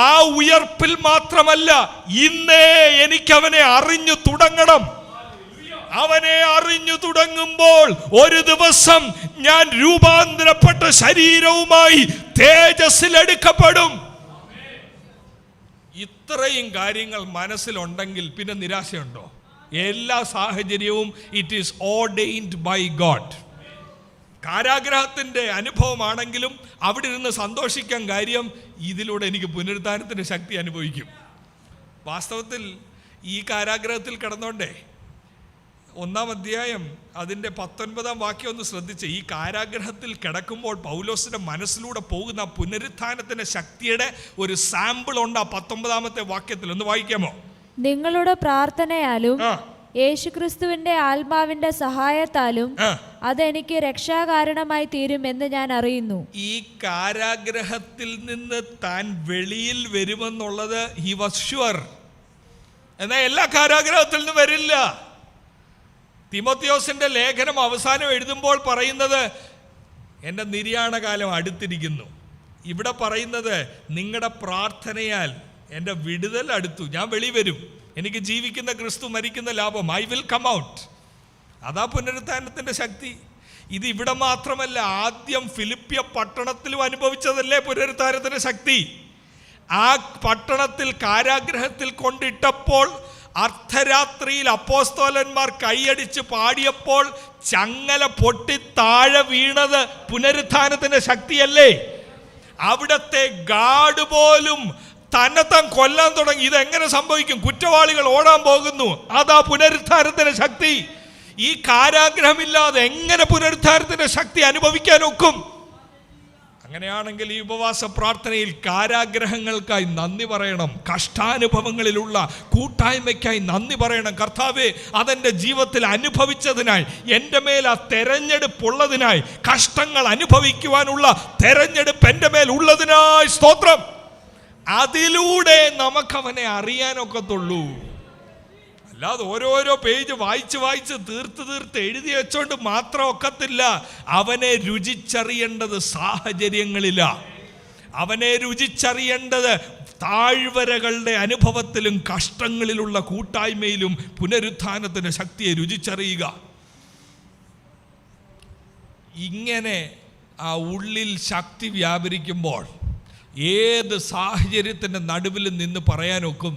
ആ ഉയർപ്പിൽ മാത്രമല്ല, ഇന്നേ എനിക്കവനെ അറിഞ്ഞു തുടങ്ങണം. അവനെ അറിഞ്ഞു തുടങ്ങുമ്പോൾ ഒരു ദിവസം ഞാൻ രൂപാന്തരപ്പെട്ട ശരീരവുമായി തേജസ്സിലെടുക്കപ്പെടും. ഇത്രയും കാര്യങ്ങൾ മനസ്സിലുണ്ടെങ്കിൽ പിന്നെ നിരാശയുണ്ടോ? എല്ലാ സാഹചര്യവും it is ordained by God. കാരാഗ്രഹത്തിൻ്റെ അനുഭവമാണെങ്കിലും അവിടെ ഇരുന്ന് സന്തോഷിക്കാൻ കാര്യം ഇതിലൂടെ എനിക്ക് പുനരുത്ഥാനത്തിൻ്റെ ശക്തി അനുഭവിക്കും. വാസ്തവത്തിൽ ഈ കാരാഗ്രഹത്തിൽ കിടന്നോണ്ടേ 1-ാം അധ്യായം അതിൻ്റെ 19-ാം വാക്യം ഒന്ന് ശ്രദ്ധിച്ച്. ഈ കാരാഗ്രഹത്തിൽ കിടക്കുമ്പോൾ പൗലോസിന്റെ മനസ്സിലൂടെ പോകുന്ന പുനരുത്ഥാനത്തിൻ്റെ ശക്തിയുടെ ഒരു സാമ്പിൾ ഉണ്ട് ആ 19-ാമത്തെ വാക്യത്തിൽ. ഒന്ന് വായിക്കാമോ? നിങ്ങളുടെ പ്രാർത്ഥനയാലും യേശുക്രിസ്തുവിന്റെ ആത്മാവിന്റെ സഹായത്താലും അതെനിക്ക് രക്ഷാകാരണമായി തീരുമെന്ന് ഞാൻ അറിയുന്നു. ഈ കാരാഗ്രഹത്തിൽ നിന്ന് താൻ വെളിയിൽ വരുമെന്നുള്ളത് ഹി വാസ് ഷ്വർ. എന്നാൽ എല്ലാ കാരാഗ്രഹത്തിൽ നിന്നും വരില്ല. തിമോത്തിയോസിന്റെ ലേഖനം അവസാനം എഴുതുമ്പോൾ പറയുന്നത് എൻ്റെ നിര്യാണകാലം അടുത്തിരിക്കുന്നു. ഇവിടെ പറയുന്നത് നിങ്ങളുടെ പ്രാർത്ഥനയാൽ എൻ്റെ വിടുതൽ അടുത്തു, ഞാൻ വെളി വരും, എനിക്ക് ജീവിക്കുന്ന ക്രിസ്തു, മരിക്കുന്ന ലാഭം, ഐ വിൽ കം ഔട്ട്. അതാ പുനരുത്ഥാനത്തിൻ്റെ ശക്തി. ഇത് ഇവിടെ മാത്രമല്ല, ആദ്യം ഫിലിപ്പിയ പട്ടണത്തിലും അനുഭവിച്ചതല്ലേ പുനരുത്ഥാനത്തിൻ്റെ ശക്തി. ആ പട്ടണത്തിൽ കാരാഗ്രഹത്തിൽ കൊണ്ടിട്ടപ്പോൾ അർദ്ധരാത്രിയിൽ അപ്പോസ്തലന്മാർ കൈയടിച്ച് പാടിയപ്പോൾ ചങ്ങല പൊട്ടി താഴെ വീണത് പുനരുത്ഥാനത്തിൻ്റെ ശക്തിയല്ലേ. അവിടത്തെ ഗാർഡ് പോലും തന്നെത്താൻ കൊല്ലാൻ തുടങ്ങി. ഇതെങ്ങനെ സംഭവിക്കും? കുറ്റവാളികൾ ഓടാൻ പോകുന്നു. അതാ പുനരുത്ഥാനത്തിൻ്റെ ശക്തി. ഈ കാരാഗ്രഹമില്ലാതെ എങ്ങനെ പുനരുത്ഥാനത്തിൻ്റെ ശക്തി അനുഭവിക്കാൻ ഒക്കും? അങ്ങനെയാണെങ്കിൽ ഈ ഉപവാസ പ്രാർത്ഥനയിൽ കാരാഗ്രഹങ്ങൾക്കായി നന്ദി പറയണം, കഷ്ടാനുഭവങ്ങളിലുള്ള കൂട്ടായ്മയ്ക്കായി നന്ദി പറയണം. കർത്താവേ, അതെൻ്റെ ജീവിതത്തിൽ അനുഭവിച്ചതിനായി, എൻ്റെ മേൽ ആ തെരഞ്ഞെടുപ്പുള്ളതിനായി, കഷ്ടങ്ങൾ അനുഭവിക്കുവാനുള്ള തെരഞ്ഞെടുപ്പ് എൻ്റെ മേൽ ഉള്ളതിനായി സ്തോത്രം. അതിലൂടെ നമുക്കവനെ അറിയാനൊക്കത്തുള്ളൂ. അല്ലാതെ ഓരോരോ പേജ് വായിച്ച് തീർത്ത് എഴുതി വെച്ചോണ്ട് മാത്രം ഒക്കത്തില്ല. അവനെ രുചിച്ചറിയേണ്ടത് സാഹചര്യങ്ങളിലാണ്. അവനെ രുചിച്ചറിയേണ്ടത് താഴ്വരകളുടെ അനുഭവത്തിലും കഷ്ടങ്ങളിലുള്ള കൂട്ടായ്മയിലും പുനരുത്ഥാനത്തിൻ്റെ ശക്തിയെ രുചിച്ചറിയുക. ഇങ്ങനെ ആ ഉള്ളിൽ ശക്തി വ്യാപരിക്കുമ്പോൾ ഏത് സാഹചര്യത്തിൻ്റെ നടുവിൽ നിന്ന് പറയാനൊക്കും.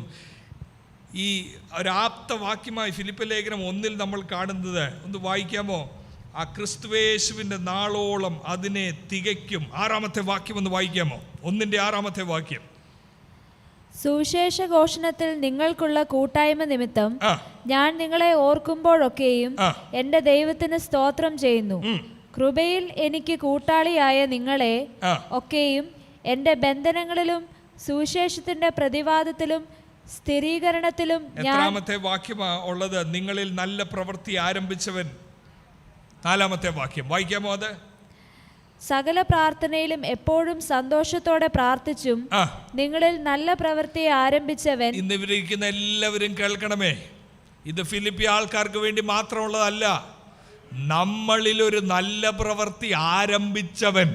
ഈ ഒരാപ്തവാക്യമായി ഫിലിപ്പ് ലേഖനം 1 നമ്മൾ കാണുന്നത് ഒന്ന് വായിക്കാമോ? ആ ക്രിസ്തുവേശുവിൻ്റെ നാളോളം അതിനെ തികയ്ക്കും. 6-ാമത്തെ വാക്യം ഒന്ന് വായിക്കാമോ? 1:6 വാക്യം. സുവിശേഷ ഘോഷണത്തിൽ നിങ്ങൾക്കുള്ള കൂട്ടായ്മ നിമിത്തം ഞാൻ നിങ്ങളെ ഓർക്കുമ്പോഴൊക്കെയും എൻ്റെ ദൈവത്തിന് സ്തോത്രം ചെയ്യുന്നു. കൃപയിൽ എനിക്ക് കൂട്ടാളിയായ നിങ്ങളെ ഒക്കെയും എൻ്റെ ബന്ധനങ്ങളിലും സുവിശേഷത്തിൻ്റെ പ്രതിവാദത്തിലും സ്ഥിരീകരണത്തിലും. എത്രാമത്തെ വാക്യമാ ഉള്ളത്? നിങ്ങളിൽ നല്ല പ്രവൃത്തി ആരംഭിച്ചവൻ. 4-ാമത്തെ വാക്യം വായിക്കാമോ? അത് സകല പ്രാർത്ഥനയിലും എപ്പോഴും സന്തോഷത്തോടെ പ്രാർത്ഥിച്ചും നിങ്ങളിൽ നല്ല പ്രവൃത്തി ആരംഭിച്ചവൻ. ഇന്ന് ഇവരിയ്ക്കുന്ന എല്ലാവരും കേൾക്കണമേ, ഇത് ഫിലിപ്പി ആൾക്കാർക്ക് വേണ്ടി മാത്രമുള്ളതല്ല. നമ്മളിൽ ഒരു നല്ല പ്രവൃത്തി ആരംഭിച്ചവൻ,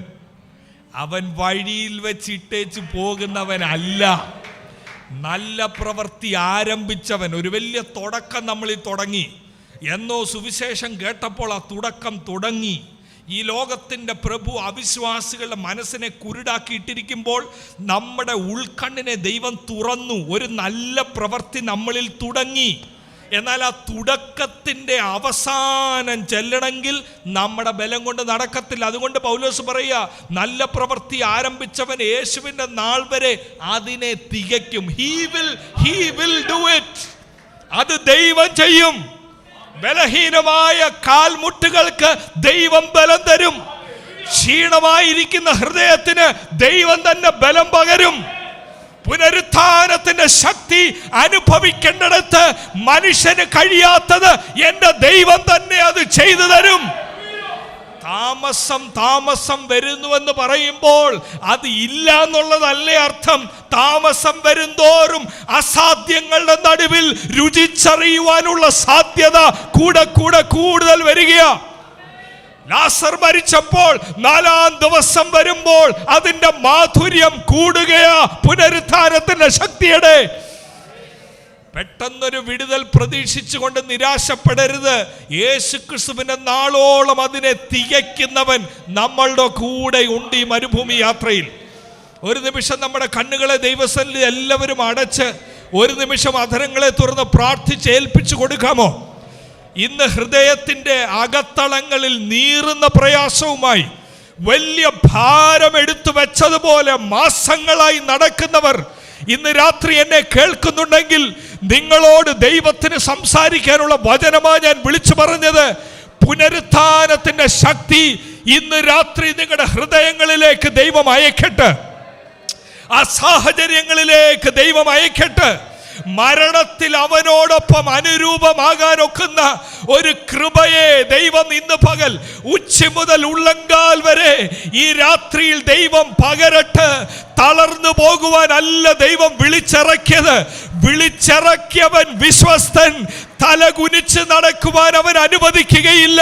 അവൻ വഴിയിൽ വെച്ചിട്ടേച്ച് പോകുന്നവനല്ല. നല്ല പ്രവൃത്തി ആരംഭിച്ചവൻ. ഒരു വലിയ തുടക്കം നമ്മളിൽ തുടങ്ങി. എന്നോ സുവിശേഷം കേട്ടപ്പോൾ ആ തുടക്കം തുടങ്ങി. ഈ ലോകത്തിൻ്റെ പ്രഭു അവിശ്വാസികളുടെ മനസ്സിനെ കുരുടാക്കിയിട്ടിരിക്കുമ്പോൾ നമ്മുടെ ഉൾക്കണ്ണിനെ ദൈവം തുറന്നു. ഒരു നല്ല പ്രവൃത്തി നമ്മളിൽ തുടങ്ങി. എന്നാൽ ആ തുടക്കത്തിൻ്റെ അവസാനം ചെല്ലണമെങ്കിൽ നമ്മുടെ ബലം കൊണ്ട് നടക്കത്തില്ല. അതുകൊണ്ട് പൗലോസ് പറയുക, നല്ല പ്രവൃത്തി ആരംഭിച്ചവൻ യേശുവിൻ്റെ നാൾ വരെ അതിനെ തികയ്ക്കും. he will do it. അത് ദൈവം ചെയ്യും. ബലഹീനമായ കാൽമുട്ടുകൾക്ക് ദൈവം ബലം തരും. ക്ഷീണമായിരിക്കുന്ന ഹൃദയത്തിന് ദൈവം തന്നെ ബലം പകരും. പുനരുത്ഥാനത്തിന്റെ ശക്തി അനുഭവിക്കേണ്ടിടത്ത് മനുഷ്യന് കഴിയാത്തത് എൻ്റെ ദൈവം തന്നെ അത് ചെയ്തു തരും. താമസം വരുന്നുവെന്ന് പറയുമ്പോൾ അത് ഇല്ല എന്നുള്ളതല്ലേ അർത്ഥം. താമസം വരുന്തോറും അസാധ്യങ്ങളുടെ നടുവിൽ രുചിച്ചറിയുവാനുള്ള സാധ്യത കൂടുതൽ വരികയാ. ലാസർ മരിച്ചപ്പോൾ 4-ാം ദിവസം വരുമ്പോൾ അതിന്റെ മാധുര്യം കൂടുകയാ. പുനരുത്ഥാനത്തിന്റെ ശക്തിയുടെ പെട്ടെന്നൊരു വിടുതൽ പ്രതീക്ഷിച്ചുകൊണ്ട് നിരാശപ്പെടരുത്. യേശുക്രിസ്തുവിന്റെ നാളോളം അതിനെ തികയ്ക്കുന്നവൻ നമ്മളുടെ കൂടെ ഉണ്ട് ഈ മരുഭൂമി യാത്രയിൽ. ഒരു നിമിഷം നമ്മുടെ കണ്ണുകളെ ദൈവസന്നിധിയിൽ എല്ലാവരും അടച്ച് ഒരു നിമിഷം അധരങ്ങളെ തുറന്ന് പ്രാർത്ഥിച്ച് ഏൽപ്പിച്ചു കൊടുക്കാമോ? ഇന്ന് ഹൃദയത്തിൻ്റെ അകത്തളങ്ങളിൽ നീറുന്ന പ്രയാസവുമായി വലിയ ഭാരം എടുത്തു വെച്ചതുപോലെ മാസങ്ങളായി നടക്കുന്നവർ ഇന്ന് രാത്രി എന്നെ കേൾക്കുന്നുണ്ടെങ്കിൽ നിങ്ങളോട് ദൈവത്തിന് സംസാരിക്കാനുള്ള വചനമാണ് ഞാൻ വിളിച്ചു പറഞ്ഞത്. പുനരുത്ഥാനത്തിന്റെ ശക്തി ഇന്ന് രാത്രി നിങ്ങളുടെ ഹൃദയങ്ങളിലേക്ക് ദൈവം അയക്കട്ടെ. ആ സാഹചര്യങ്ങളിലേക്ക് ദൈവം അയക്കട്ടെ. മരണത്തിൽ അവനോടൊപ്പം അനുരൂപമാകാനൊക്കുന്ന ഒരു കൃപയെ ദൈവം ഇന്ന് പകൽ ഉച്ച മുതൽ ഉള്ളങ്കാൽ വരെ ഈ രാത്രിയിൽ ദൈവം പകരട്ടെ. തളർന്നു പോകുവാനല്ല ദൈവം വിളിച്ചിറക്കിയത്. വിളിച്ചിറക്കിയവൻ വിശ്വസ്തൻ. തല കുനിച്ച് നടക്കുവാൻ അവൻ അനുവദിക്കുകയില്ല.